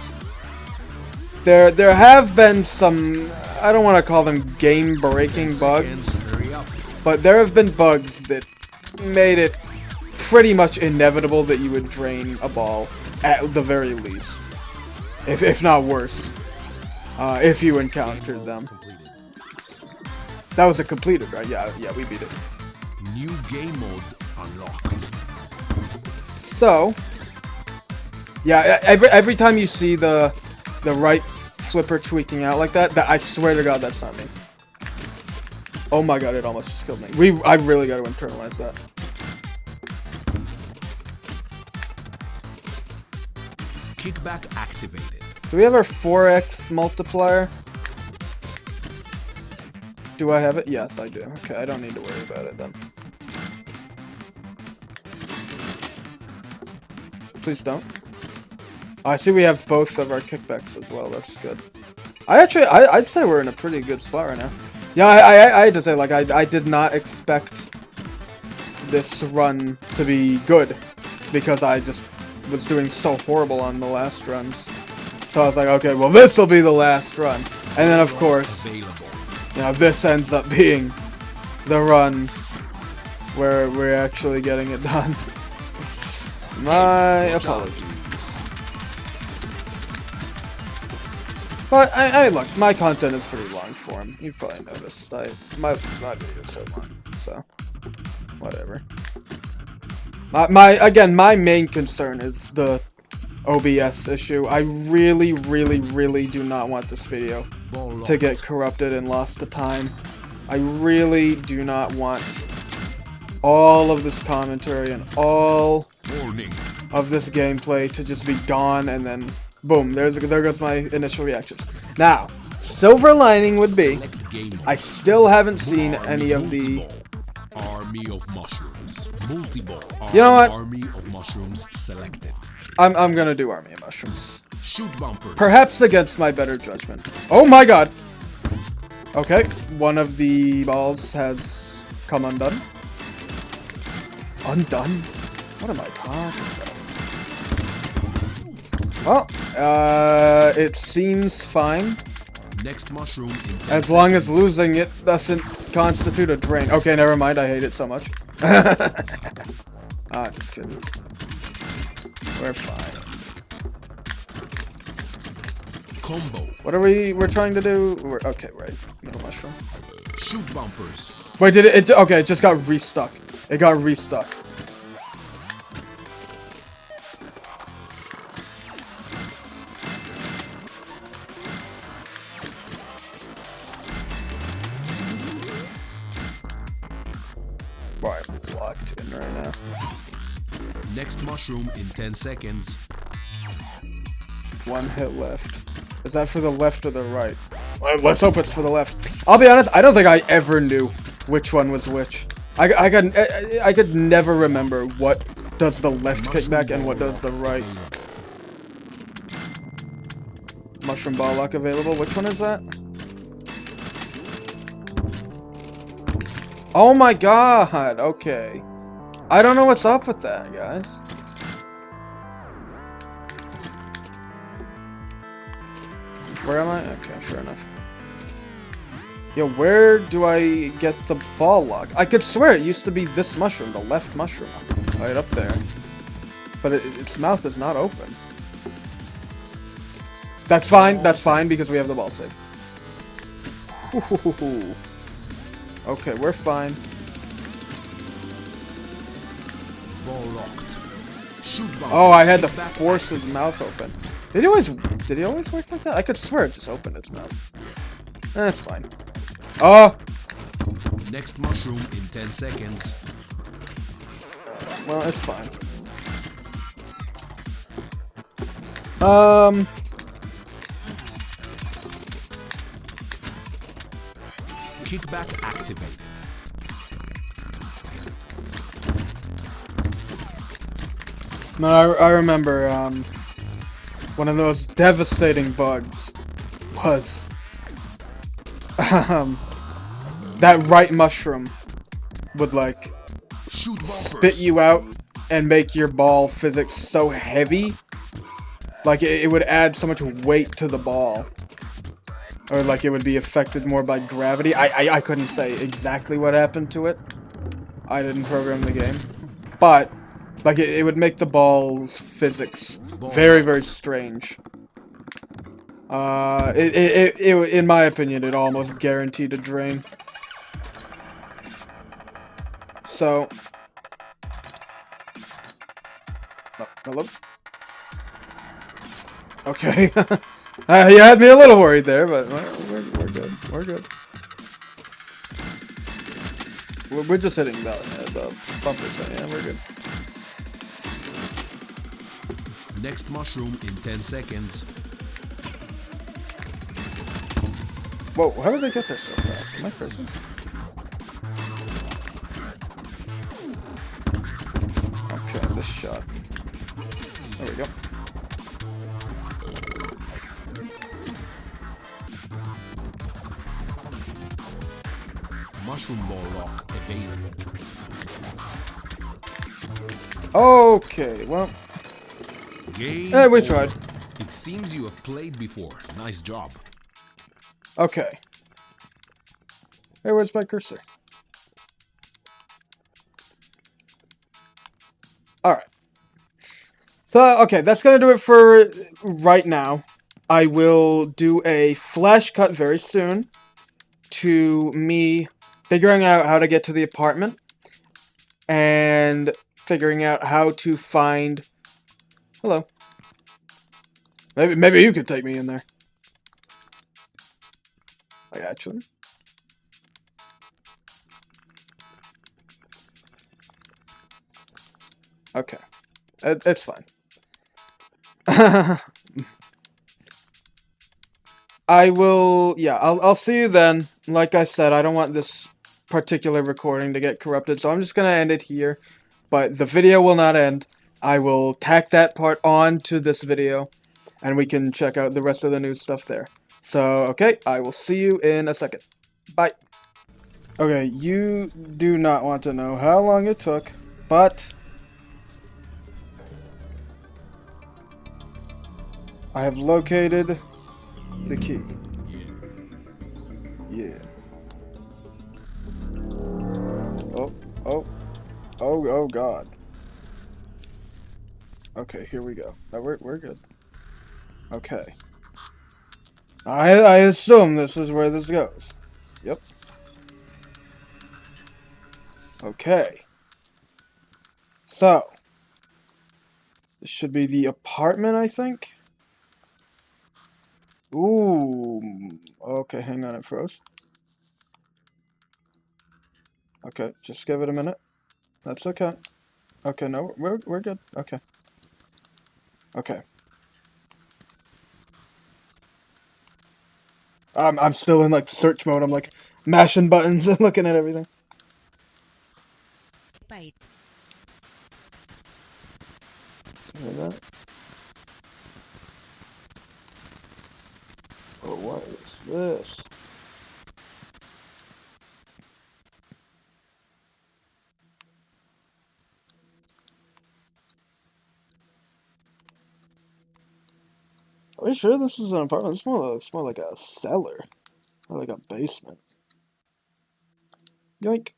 there have been some, I don't want to call them game-breaking bugs, but there have been bugs that made it pretty much inevitable that you would drain a ball, at the very least, if not worse, if you encountered them. That was a completed, right? Yeah, we beat it. New game mode unlocked. So, yeah, every time you see the right flipper tweaking out like that, I swear to God, that's not me. Oh my God, it almost just killed me. I really got to internalize that. Kickback activated. Do we have our 4x multiplier? Do I have it? Yes, I do. Okay, I don't need to worry about it then. Please don't. Oh, I see we have both of our kickbacks as well. That's good. I'd say we're in a pretty good spot right now. Yeah, I had to say, like, I did not expect this run to be good, because I just was doing so horrible on the last runs. So I was like, okay, well, this will be the last run. And then, of course, this ends up being the run where we're actually getting it done. My apologies. But, look, my content is pretty long form. You've probably noticed. My videos are long, so whatever. Again, my main concern is the OBS issue. I really, really, really do not want this video to get corrupted and lost to time. I really do not want all of this commentary and all of this gameplay to just be gone, and then boom, there goes my initial reactions. Now, silver lining would be, I still haven't seen any of the army of mushrooms. Multi-ball. You know what? Army of mushrooms selected. I'm gonna do army of mushrooms. Shoot bumpers. Perhaps against my better judgment. Oh my God. Okay, one of the balls has come undone. Undone? What am I talking about? Well, it seems fine. Next mushroom. As long as losing it doesn't constitute a drain. Okay, never mind. I hate it so much. Ah, just kidding. We're fine. Combo. What are we're trying to do? Okay, right. Middle mushroom. Shoot bumpers. Wait, did it? Okay, it just got restuck. It got restuck. Boy, I'm locked in right now. Next mushroom in 10 seconds. 1 hit left. Is that for the left or the right? Let's hope it's for the left. I'll be honest, I don't think I ever knew which one was which. I could never remember what does the left kickback and what does the right. Mushroom ball lock available. Which one is that? Oh my god, okay. I don't know what's up with that, guys. Where am I? Okay, sure enough. Yo, where do I get the ball lock? I could swear it used to be this mushroom, the left mushroom. Right up there. But its mouth is not open. That's fine, because we have the ball save. Ooh. Okay, we're fine. Ball locked. Shoot ball. Oh, I had to force his mouth open. Did he always work like that? I could swear it just opened its mouth. That's fine. Oh! Next mushroom in 10 seconds. Well, it's fine. Kickback activated. No, I remember, one of those devastating bugs was, that right mushroom would, like, spit you out and make your ball physics so heavy, like, it would add so much weight to the ball. Or, like, it would be affected more by gravity. I couldn't say exactly what happened to it. I didn't program the game. But, like, it would make the ball's physics very, very strange. In my opinion, it almost guaranteed a drain. So... Oh, hello? Okay. You had me a little worried there, but we're good. We're good. We're just hitting the bumpers, but yeah, we're good. Next mushroom in 10 seconds. Whoa, how did they get there so fast? Am I crazy? Okay, this shot. There we go. Mushroom ball lock available. Okay, well. Game We over. tried. It seems you have played before. Nice job. Okay. Hey, where's my cursor? Alright. So, okay, that's gonna do it for right now. I will do a flash cut very soon to me figuring out how to get to the apartment and figuring out how to find... Hello. Maybe you could take me in there. Like, actually. Okay. It's fine. I will... Yeah, I'll see you then. Like I said, I don't want this particular recording to get corrupted, so I'm just gonna end it here. But the video will not end. I will tack that part on to this video, and we can check out the rest of the new stuff there. So, okay, I will see you in a second. Bye. Okay, you do not want to know how long it took, but... I have located the key. Yeah. Oh god. Okay, here we go. No, we're good. Okay. I assume this is where this goes. Yep. Okay. So. This should be the apartment, I think. Ooh. Okay, hang on, it froze. Okay, just give it a minute. That's okay. Okay, no, we're good. Okay. Okay. I'm still in like search mode. I'm like mashing buttons and looking at everything. Bite. Hear that? Oh, what is this? Are we sure this is an apartment? It's more like a cellar. Or like a basement. Yoink.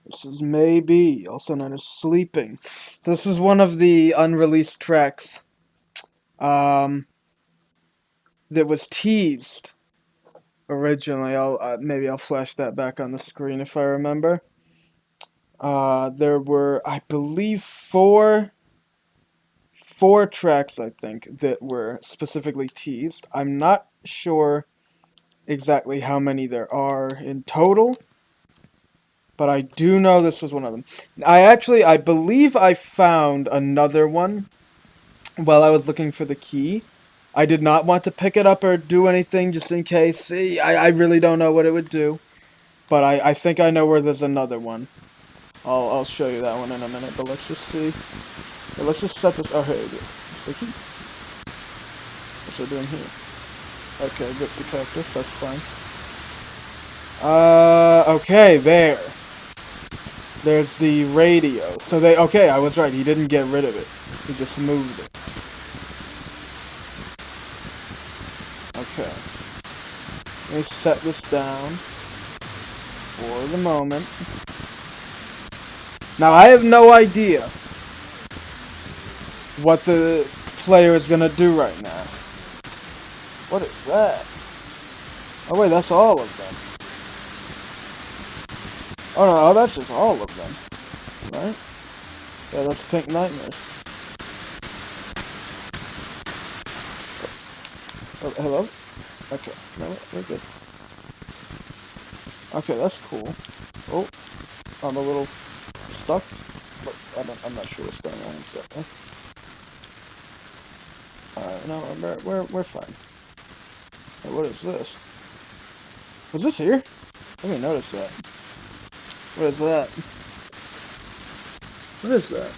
This is Maybe, also known as Sleeping. This is one of the unreleased tracks. That was teased originally. Maybe I'll flash that back on the screen if I remember. There were, I believe, four tracks, I think, that were specifically teased. I'm not sure exactly how many there are in total, but I do know this was one of them. I believe I found another one while I was looking for the key. I did not want to pick it up or do anything just in case. See, I really don't know what it would do, but I think I know where there's another one. I'll show you that one in a minute, but let's just see. Let's just set this. Oh, here we go. It's the key. What's it doing here? Okay, rip the cactus. That's fine. Okay, there. There's the radio. So okay, I was right. He didn't get rid of it. He just moved it. Okay. Let me set this down for the moment. Now, I have no idea what the player is gonna do right now. What is that? Oh wait, that's all of them. Oh no, that's just all of them. Right? Yeah, that's Pink Nightmares. Oh, hello? Okay, no, we're good. Okay, that's cool. Oh, I'm a little stuck. But I'm not sure what's going on exactly. Alright, no, we're fine. Hey, what is this? Was this here? I didn't notice that. What is that? What is that?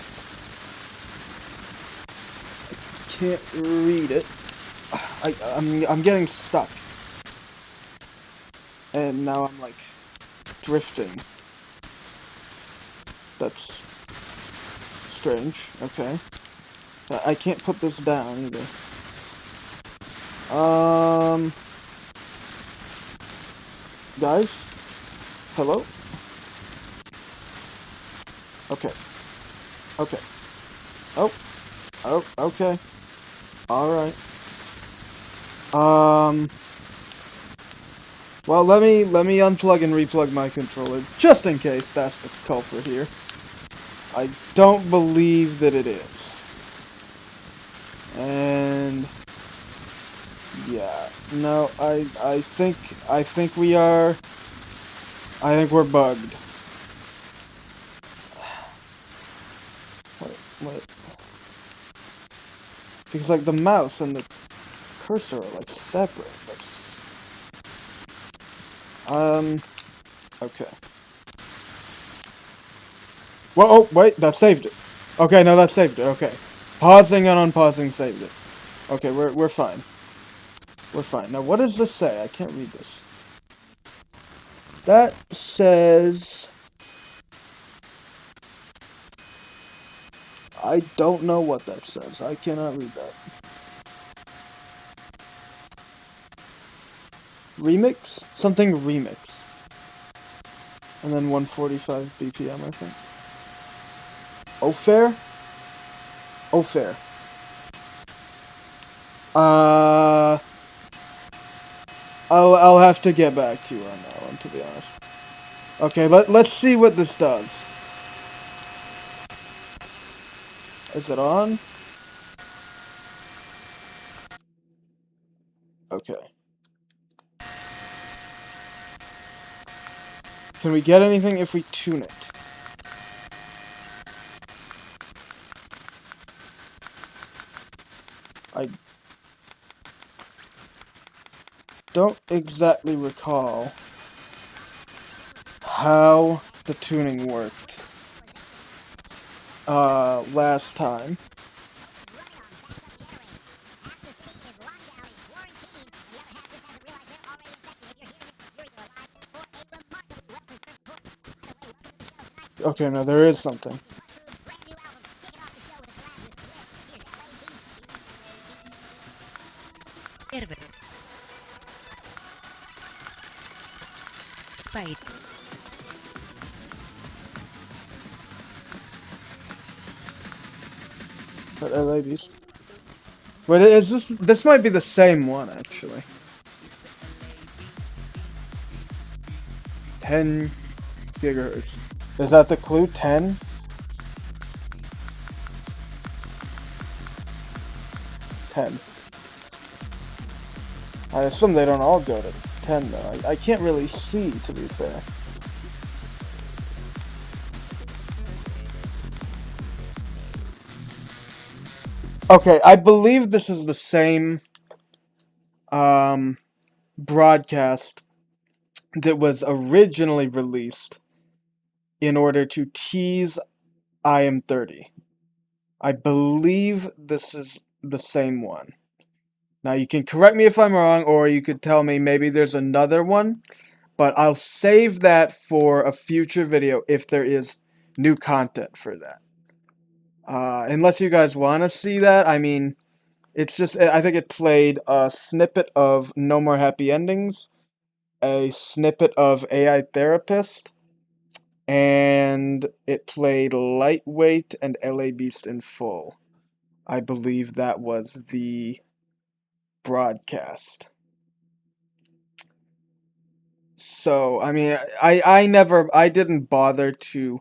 Can't read it. I'm getting stuck. And now I'm like drifting. That's strange. Okay. I can't put this down either. Guys? Hello? Okay. Okay. Oh. Oh, okay. Alright. Well, let me unplug and replug my controller, just in case that's the culprit here. I don't believe that it is. And yeah, no, I think we are. I think we're bugged. Wait. Because like the mouse and the cursor are like separate. That's okay. Well, oh wait, that saved it. Okay, no, that saved it. Okay, pausing and unpausing saved it. Okay, we're fine. We're fine. Now, what does this say? I can't read this. That says... I don't know what that says. I cannot read that. Remix? Something remix. And then 145 BPM, I think. Ofair? Ofair. I'll have to get back to you on that one, to be honest. Okay, let's see what this does. Is it on? Okay. Can we get anything if we tune it? I don't exactly recall how the tuning worked last time. Okay, no, there is something. Fight. But LA Beast. Wait, is this? This might be the same one actually. 10 gigahertz. Is that the clue? 10? 10. I assume they don't all go to 10 though. I can't really see, to be fair. Okay, I believe this is the same broadcast that was originally released in order to tease I Am 30. I believe this is the same one. Now you can correct me if I'm wrong, or you could tell me maybe there's another one, but I'll save that for a future video if there is new content for that. Unless you guys want to see that, I mean, it's just, I think it played a snippet of No More Happy Endings, a snippet of AI Therapist, and it played Lightweight and LA Beast in full. I believe that was the broadcast. So, I mean, I didn't bother to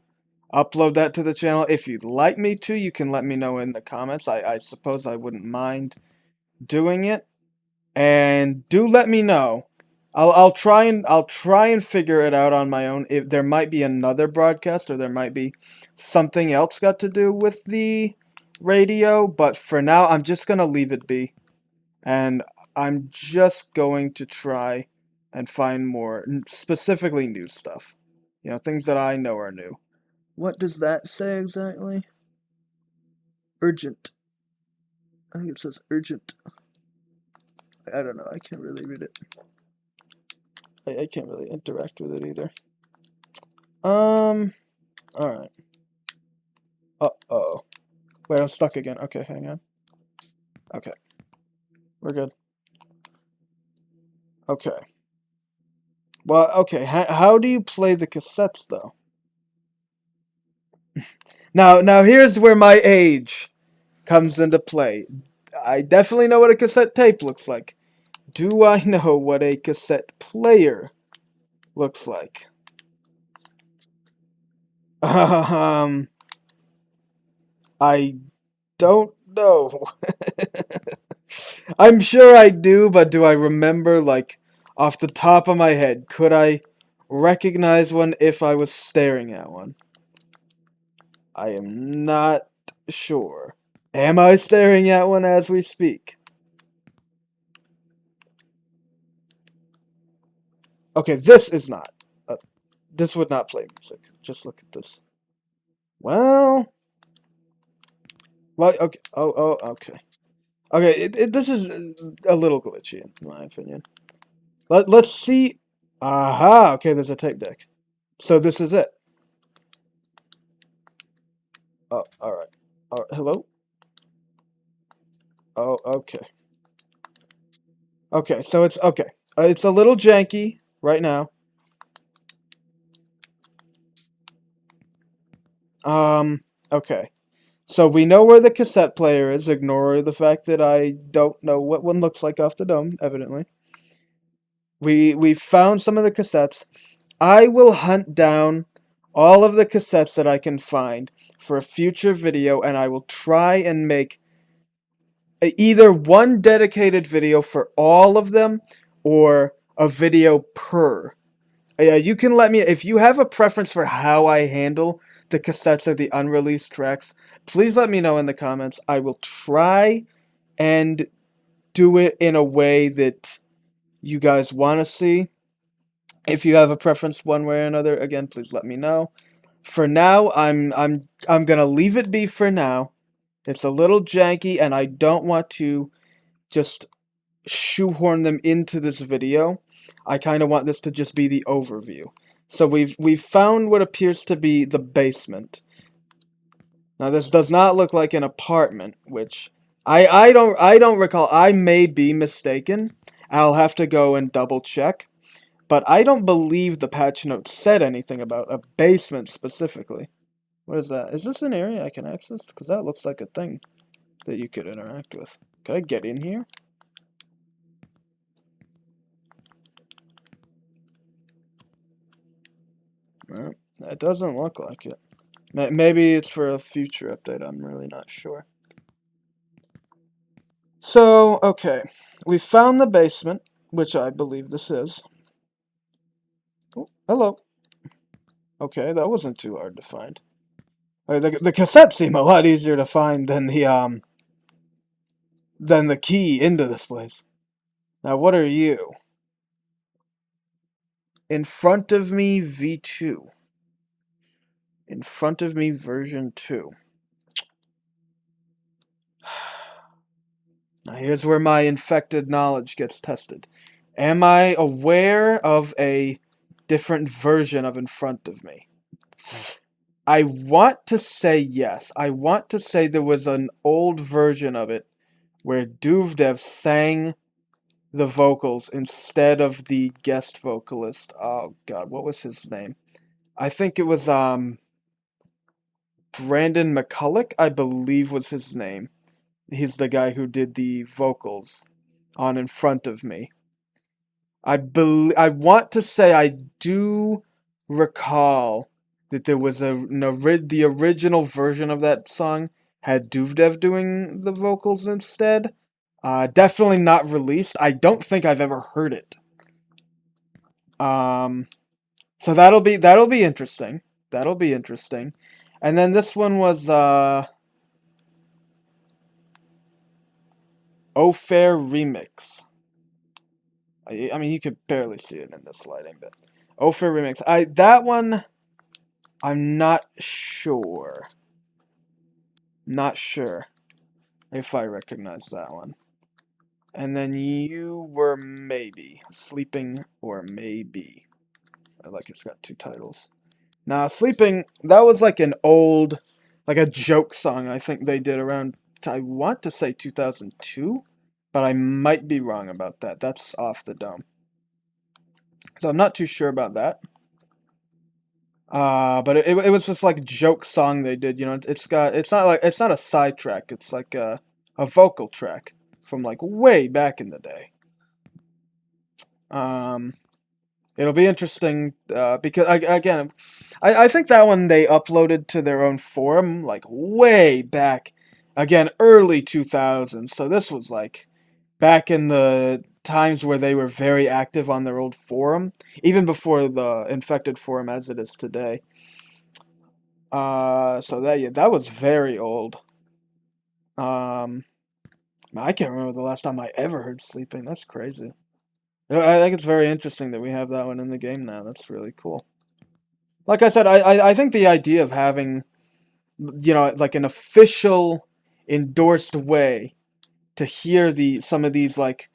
upload that to the channel. If you'd like me to, you can let me know in the comments. I suppose I wouldn't mind doing it. And do let me know. I'll try and figure it out on my own. If there might be another broadcast or there might be something else got to do with the radio, but for now I'm just gonna leave it be. And I'm just going to try and find more, specifically new stuff. You know, things that I know are new. What does that say exactly? Urgent. I think it says urgent. I don't know. I can't really read it. I can't really interact with it either. Alright. Uh-oh. Wait, I'm stuck again. Okay, hang on. Okay. We're good. Okay. Well, okay, how do you play the cassettes, though? Now here's where my age comes into play. I definitely know what a cassette tape looks like. Do I know what a cassette player looks like? I don't know. I'm sure I do, but do I remember, like, off the top of my head? Could I recognize one if I was staring at one? I am not sure. Am I staring at one as we speak? Okay, this is not. This would not play music. Just look at this. Well, okay. Oh, okay. Okay, this is a little glitchy, in my opinion. Let's see. Aha, okay, there's a tape deck. So this is it. Oh, alright. Alright, hello? Oh, okay. Okay, so it's, okay. It's a little janky right now. Okay. So we know where the cassette player is. Ignore the fact that I don't know what one looks like off the dome, evidently. We found some of the cassettes. I will hunt down all of the cassettes that I can find for a future video, and I will try and make either one dedicated video for all of them or a video per. You can let me, if you have a preference for how I handle the cassettes or the unreleased tracks, please let me know in the comments. I will try and do it in a way that you guys want to see. If you have a preference one way or another, again, please let me know. For now, I'm gonna leave it be for now. It's a little janky, and I don't want to just shoehorn them into this video. I kind of want this to just be the overview. So we've found what appears to be the basement. Now this does not look like an apartment, which I don't recall. I may be mistaken. I'll have to go and double check. But I don't believe the patch notes said anything about a basement specifically. What is that? Is this an area I can access? Because that looks like a thing that you could interact with. Can I get in here? No, that doesn't look like it. Maybe it's for a future update. I'm really not sure. So, okay. We found the basement, which I believe this is. Oh, hello. Okay, that wasn't too hard to find. The cassettes seem a lot easier to find than the key into this place. Now, what are you? In front of me, V2. In front of me, version 2. Now, here's where my infected knowledge gets tested. Am I aware of a different version of in front of me? I want to say yes. I want to say there was an old version of it where Duvdev sang the vocals instead of the guest vocalist. Oh god, what was his name? I think it was Brandon McCulloch, I believe was his name. He's the guy who did the vocals on In Front of Me. I want to say I do recall that there was the original version of that song had Duvdev doing the vocals instead. Definitely not released. I don't think I've ever heard it. So that'll be interesting. That'll be interesting. And then this one was Oh Fair Remix. I mean, you could barely see it in this lighting, but Oh Fair Remix. That one, I'm not sure. Not sure if I recognize that one. And then you were maybe Sleeping or Maybe. I like it's got two titles. Now, Sleeping, that was like an old, like a joke song I think they did around, I want to say 2002, but I might be wrong about that. That's off the dome. So I'm not too sure about that. But it was just like a joke song they did, you know. It's not a side track. It's like a vocal track from like way back in the day. It'll be interesting because I think that one they uploaded to their own forum like way back, again early 2000s. So this was like back in the times where they were very active on their old forum, even before the infected forum as it is today. So that was very old. I can't remember the last time I ever heard Sleeping. That's crazy. I think it's very interesting that we have that one in the game now. That's really cool. Like I said, I think the idea of having, you know, like an official endorsed way to hear some of these like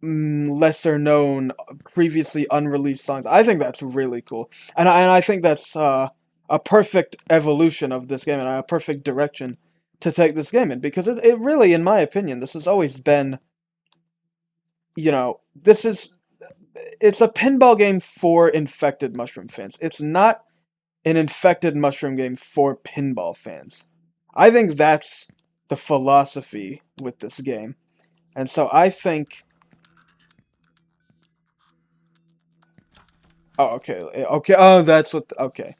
lesser known, previously unreleased songs. I think that's really cool, and I think that's a perfect evolution of this game and a perfect direction to take this game in, because it really, in my opinion, this has always been, you know, it's a pinball game for Infected Mushroom fans. It's not an Infected Mushroom game for pinball fans. I think that's the philosophy with this game, and so I think. Oh, okay. Okay. Oh, that's what. Okay.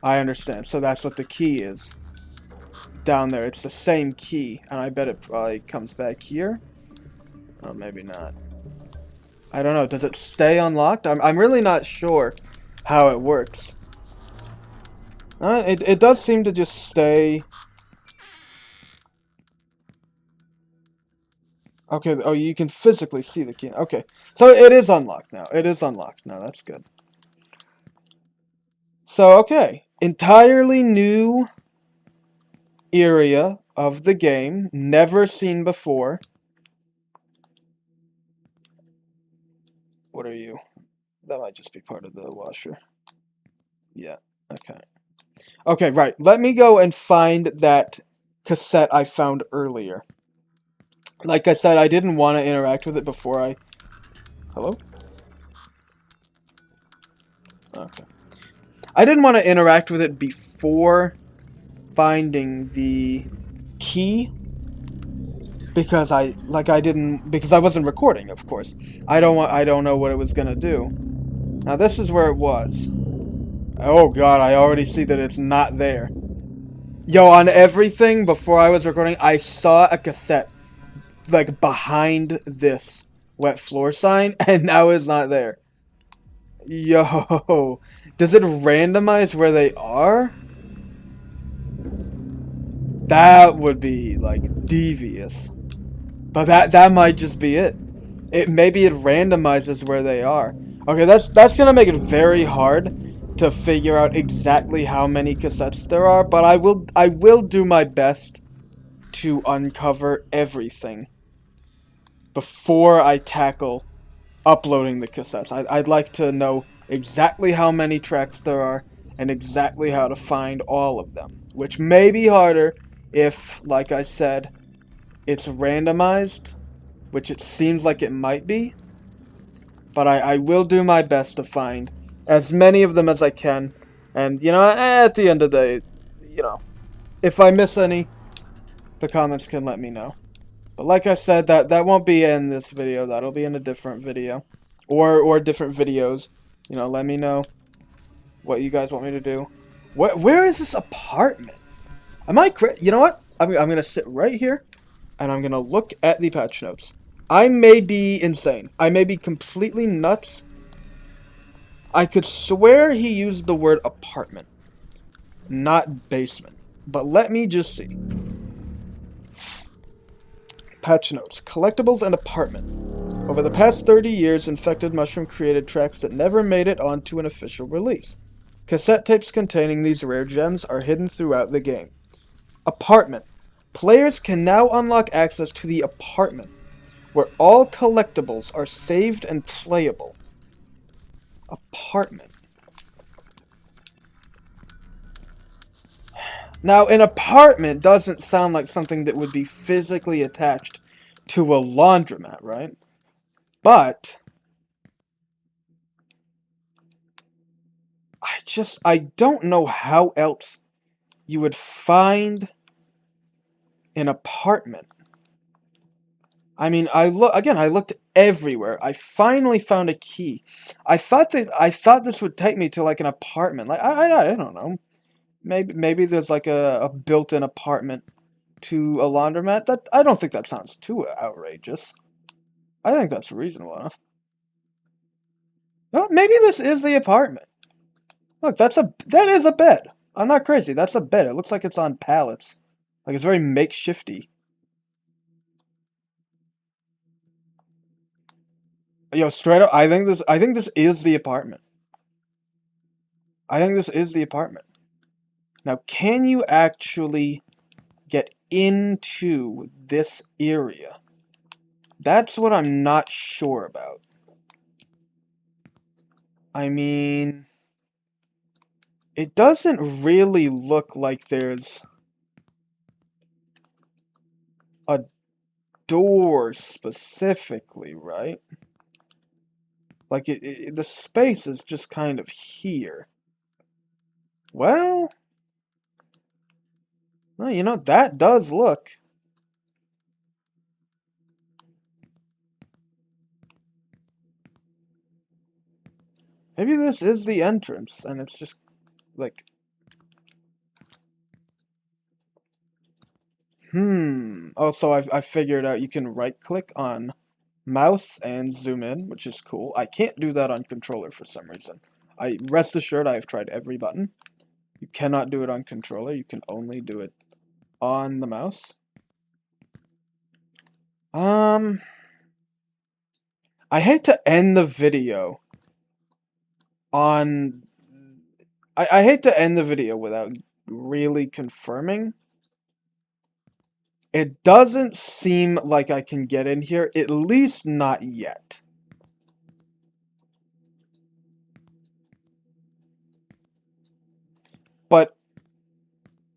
I understand. So that's what the key is. Down there. It's the same key. And I bet it probably comes back here. Oh, maybe not. I don't know. Does it stay unlocked? I'm really not sure how it works. It does seem to just stay. Okay, oh, you can physically see the key. Okay, so it is unlocked now. It is unlocked now. That's good. So, okay. Entirely new area of the game. Never seen before. What are you? That might just be part of the washer. Yeah, okay. Okay, right. Let me go and find that cassette I found earlier. Like I said, I didn't want to interact with it before I... Hello? Okay. I didn't want to interact with it before finding the key because I wasn't recording, of course. I don't know what it was gonna do. Now this is where it was. Oh god, I already see that it's not there. Yo, on everything before I was recording, I saw a cassette like behind this wet floor sign, and now it's not there. Yo, does it randomize where they are? That would be like devious. But that might just be it. Maybe it randomizes where they are. Okay, that's gonna make it very hard to figure out exactly how many cassettes there are, but I will do my best to uncover everything before I tackle uploading the cassettes. I'd like to know exactly how many tracks there are and exactly how to find all of them, which may be harder if, like I said, it's randomized, which it seems like it might be. But I will do my best to find as many of them as I can. And, at the end of the day, if I miss any, the comments can let me know. But like I said, that won't be in this video. That'll be in a different video. Or different videos. Let me know what you guys want me to do. Where is this apartment? Am I You know what? I'm going to sit right here, and I'm going to look at the patch notes. I may be insane. I may be completely nuts. I could swear he used the word apartment, not basement. But let me just see. Patch notes. Collectibles and apartment. Over the past 30 years, Infected Mushroom created tracks that never made it onto an official release. Cassette tapes containing these rare gems are hidden throughout the game. Apartment. Players can now unlock access to the apartment, where all collectibles are saved and playable. Apartment. Now, an apartment doesn't sound like something that would be physically attached to a laundromat, right? But I don't know how else you would find an apartment. I mean, I looked everywhere. I finally found a key. I thought this would take me to like an apartment. Like I don't know. Maybe there's like a built-in apartment to a laundromat. That I don't think that sounds too outrageous. I think that's reasonable enough. Well, maybe this is the apartment. Look, that is a bed. I'm not crazy. That's a bed. It looks like it's on pallets. Like it's very makeshifty. Yo, straight up, I think this is the apartment. I think this is the apartment. Now, can you actually get into this area? That's what I'm not sure about. I mean, it doesn't really look like there's a door specifically, right? Like, the space is just kind of here. Well, that does look. Maybe this is the entrance, and it's just, like... Oh, so I figured out you can right-click on mouse and zoom in, which is cool. I can't do that on controller for some reason. Rest assured, I've tried every button. You cannot do it on controller. You can only do it on the mouse. I hate to end the video on... I hate to end the video without really confirming. It doesn't seem like I can get in here, at least not yet. But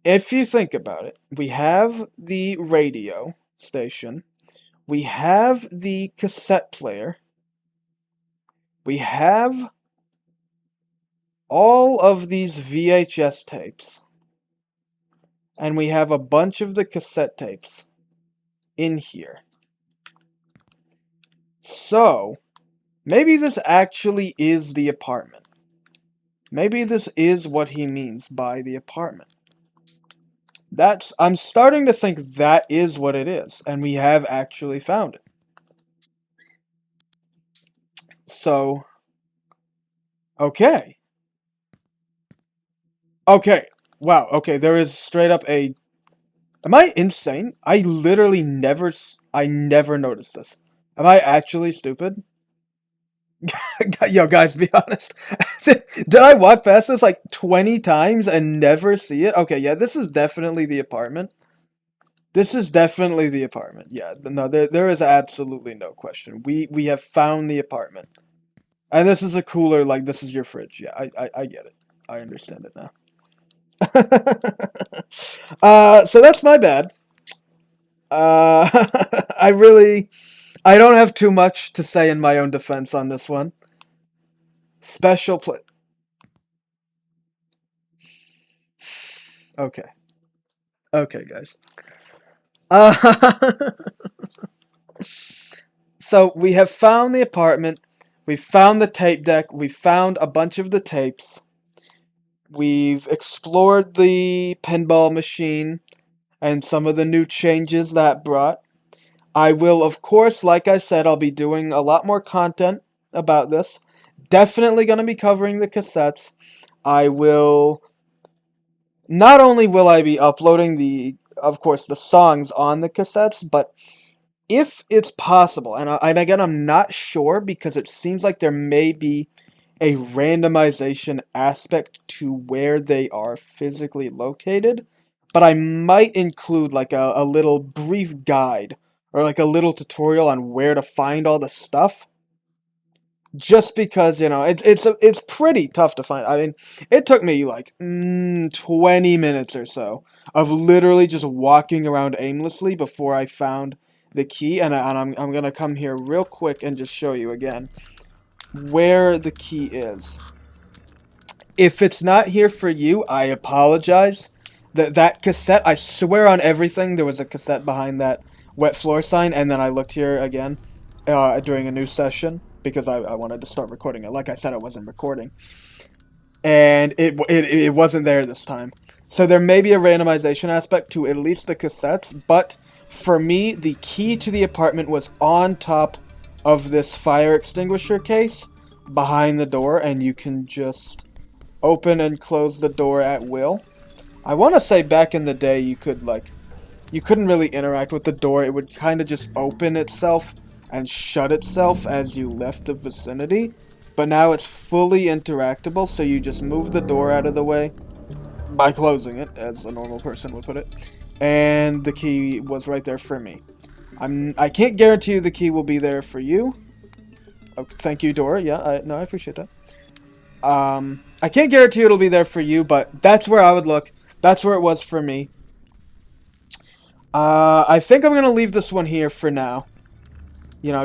if you think about it, we have the radio station, we have the cassette player, we have all of these VHS tapes, and we have a bunch of the cassette tapes in here. So, maybe this actually is the apartment. Maybe this is what he means by the apartment. I'm starting to think that is what it is, and we have actually found it. So, okay. Okay. Wow, okay, there is straight up a... Am I insane? I literally I never noticed this. Am I actually stupid? Yo, guys, be honest. Did I walk past this like 20 times and never see it? Okay, yeah, this is definitely the apartment. This is definitely the apartment. Yeah, no, there is absolutely no question. We have found the apartment. And this is a cooler, like, this is your fridge. Yeah, I get it. I understand it now. So that's my bad. I don't have too much to say in my own defense on this one. Special play. Okay. Okay, guys. Uh, so we have found the apartment. We found the tape deck. We found a bunch of the tapes. We've explored the pinball machine and some of the new changes that brought. I will, of course, like I said, I'll be doing a lot more content about this. Definitely going to be covering the cassettes. I will... Not only will I be uploading of course, the songs on the cassettes, but if it's possible, and again, I'm not sure because it seems like there may be a randomization aspect to where they are physically located, but I might include like a little brief guide or like a little tutorial on where to find all the stuff. Just because, it's pretty tough to find. I mean, it took me like 20 minutes or so of literally just walking around aimlessly before I found the key, and I'm gonna come here real quick and just show you again where the key is. If it's not here for you, I apologize. That cassette, I swear on everything, there was a cassette behind that wet floor sign, and then I looked here again during a new session because I wanted to start recording it. Like I said, I wasn't recording, and it wasn't there this time. So there may be a randomization aspect to at least the cassettes, but for me, the key to the apartment was on top of this fire extinguisher case behind the door, and you can just open and close the door at will. I want to say back in the day you couldn't really interact with the door. It would kind of just open itself and shut itself as you left the vicinity. But now it's fully interactable, so you just move the door out of the way by closing it, as a normal person would put it. And the key was right there for me. I can't guarantee you the key will be there for you. Oh, thank you, Dora. Yeah, I appreciate that. I can't guarantee it'll be there for you, but that's where I would look. That's where it was for me. I think I'm gonna leave this one here for now.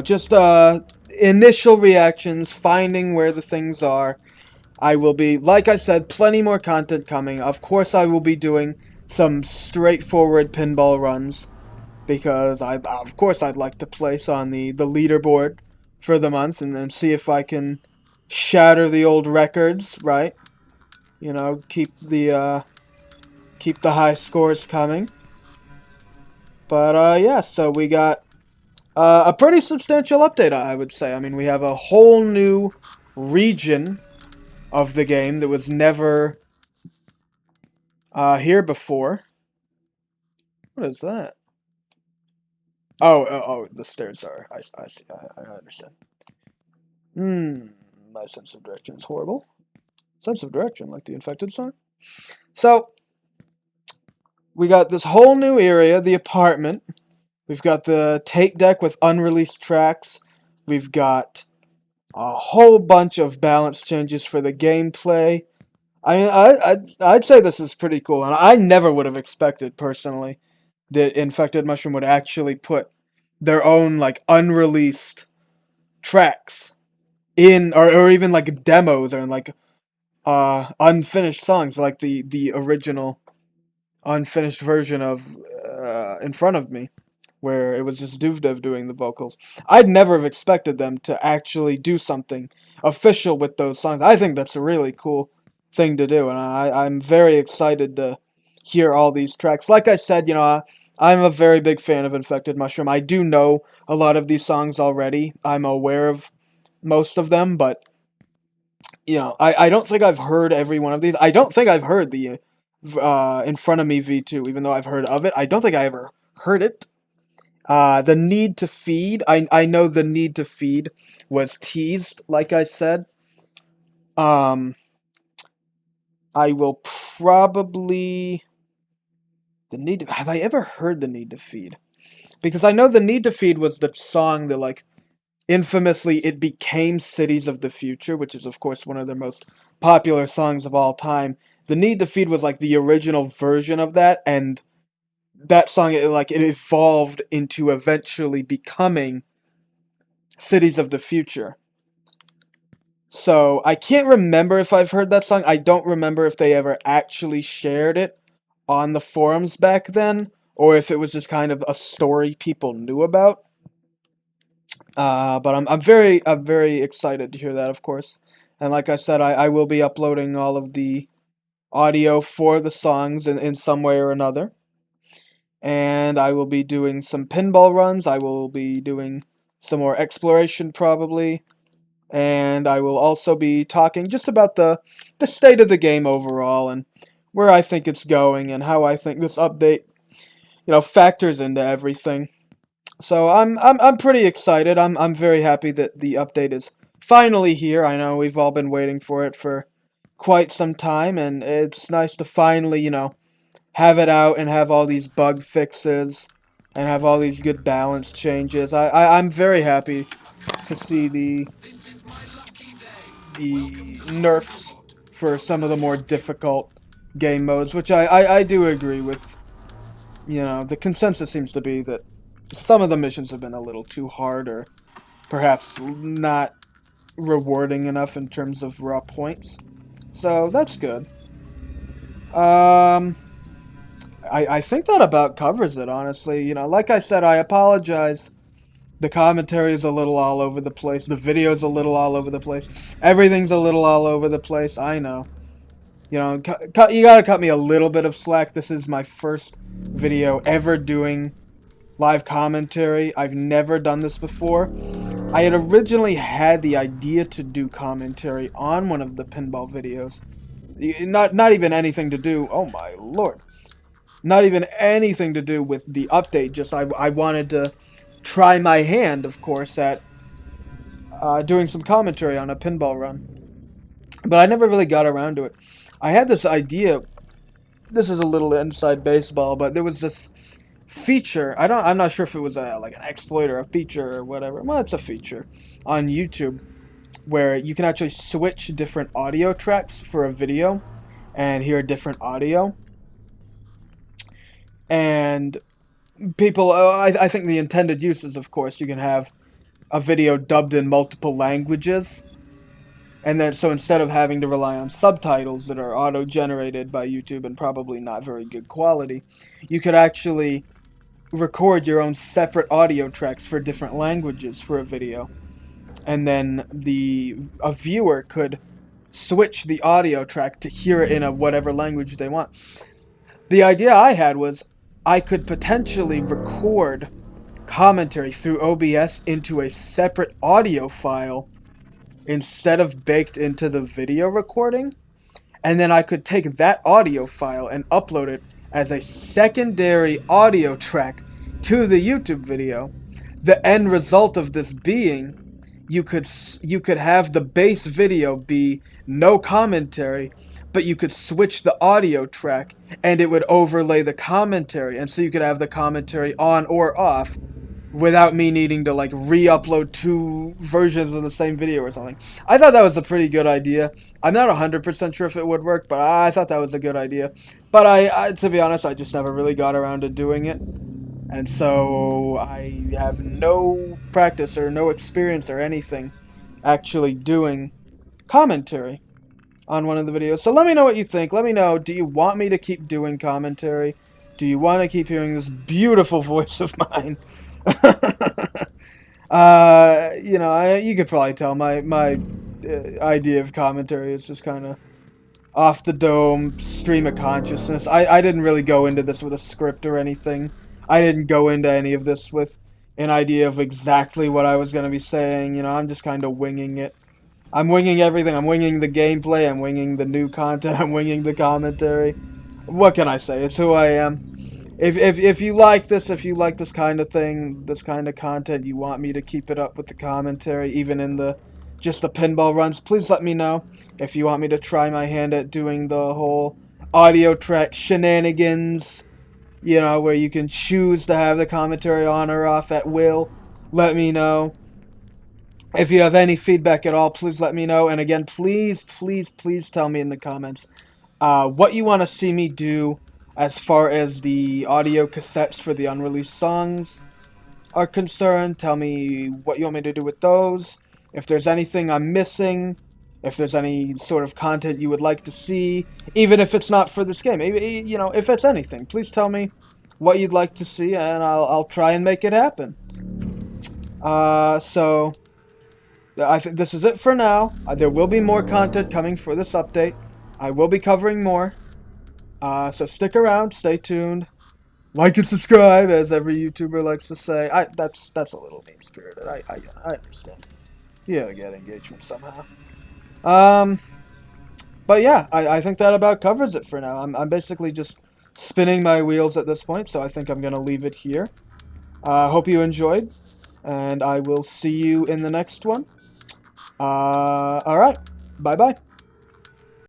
Just initial reactions, finding where the things are. I will be, like I said, plenty more content coming. Of course, I will be doing some straightforward pinball runs because of course, I'd like to place on the leaderboard for the month and then see if I can shatter the old records, right? Keep the high scores coming. But yeah, so we got a pretty substantial update, I would say. I mean, we have a whole new region of the game that was never here before. What is that? Oh, the stairs are. I see. I understand. My sense of direction is horrible. Sense of direction, like the Infected song. So, we got this whole new area, the apartment. We've got the tape deck with unreleased tracks. We've got a whole bunch of balance changes for the gameplay. I mean, I'd say this is pretty cool, and I never would have expected, personally, that Infected Mushroom would actually put their own, like, unreleased tracks in, or even, like, demos, or, like, unfinished songs, like the original unfinished version of In Front of Me, where it was just Duvdev doing the vocals. I'd never have expected them to actually do something official with those songs. I think that's a really cool thing to do, and I'm very excited to hear all these tracks. Like I said, I'm a very big fan of Infected Mushroom. I do know a lot of these songs already. I'm aware of most of them, but I don't think I've heard every one of these. I don't think I've heard the In Front of Me V2, even though I've heard of it. I don't think I ever heard it. The Need to Feed, I know the Need to Feed was teased, like I said. I will probably... Have I ever heard the Need to Feed? Because I know the Need to Feed was the song that, like, infamously, it became Cities of the Future, which is, of course, one of their most popular songs of all time. The Need to Feed was, like, the original version of that, and that song, it evolved into eventually becoming Cities of the Future. So, I can't remember if I've heard that song. I don't remember if they ever actually shared it on the forums back then, or if it was just kind of a story people knew about. But I'm very excited to hear that, of course. And like I said, I will be uploading all of the audio for the songs in some way or another. And I will be doing some pinball runs. I will be doing some more exploration, probably. And I will also be talking just about the state of the game overall, and where I think it's going, and how I think this update, factors into everything. So I'm pretty excited. I'm very happy that the update is finally here. I know we've all been waiting for it for quite some time, and it's nice to finally, have it out and have all these bug fixes and have all these good balance changes. I'm very happy to see the nerfs for some of the more difficult game modes, which I do agree with. The consensus seems to be that some of the missions have been a little too hard, or perhaps not rewarding enough in terms of raw points. So that's good. I think that about covers it, honestly. Like I said, I apologize. The commentary is a little all over the place. The video's a little all over the place. Everything's a little all over the place. I know. You gotta cut me a little bit of slack. This is my first video ever doing live commentary. I've never done this before. I had originally had the idea to do commentary on one of the pinball videos. Not even anything to do, oh my lord. Not even anything to do with the update, just I wanted to try my hand, of course, at doing some commentary on a pinball run. But I never really got around to it. I had this idea, this is a little inside baseball, but there was this feature. I'm not sure if it was like an exploit or a feature or whatever. Well, it's a feature on YouTube where you can actually switch different audio tracks for a video and hear different audio. And people, I think the intended use is, of course, you can have a video dubbed in multiple languages. And then, so instead of having to rely on subtitles that are auto-generated by YouTube and probably not very good quality, you could actually record your own separate audio tracks for different languages for a video. And then a viewer could switch the audio track to hear it in whatever language they want. The idea I had was I could potentially record commentary through OBS into a separate audio file instead of baked into the video recording, and then I could take that audio file and upload it as a secondary audio track to the YouTube video. The end result of this being, you could have the base video be no commentary, but you could switch the audio track and it would overlay the commentary, and so you could have the commentary on or off without me needing to like re-upload two versions of the same video or something. I thought that was a pretty good idea. I'm not 100% sure if it would work, but I thought that was a good idea. But I to be honest, I just never really got around to doing it. And so I have no practice or no experience or anything actually doing commentary on one of the videos. So let me know what you think. Let me know, do you want me to keep doing commentary? Do you want to keep hearing this beautiful voice of mine? You know, you could probably tell my idea of commentary is just kind of off the dome, stream of consciousness. I didn't really go into this with a script or anything. I didn't go into any of this with an idea of exactly what I was going to be saying. You know, I'm just kind of winging it. I'm winging everything. I'm winging the gameplay. I'm winging the new content. I'm winging the commentary. What can I say? It's who I am. If you like this, if you like this kind of thing, this kind of content, you want me to keep it up with the commentary, even in the just the pinball runs, please let me know. If you want me to try my hand at doing the whole audio track shenanigans, you know, where you can choose to have the commentary on or off at will, let me know. If you have any feedback at all, please let me know. And again, please, please, please tell me in the comments what you want to see me do as far as the audio cassettes for the unreleased songs are concerned. Tell me what you want me to do with those. If there's anything I'm missing, if there's any sort of content you would like to see, even if it's not for this game, maybe, you know, if it's anything, please tell me what you'd like to see, and I'll try and make it happen. So I think this is it for now. There will be more content coming for this update. I will be covering more. So stick around, stay tuned, like and subscribe, as every YouTuber likes to say. That's a little mean-spirited. I understand. You gotta get engagement somehow. But yeah, I think that about covers it for now. I'm basically just spinning my wheels at this point, so I think I'm gonna leave it here. Hope you enjoyed, and I will see you in the next one. Alright, bye-bye.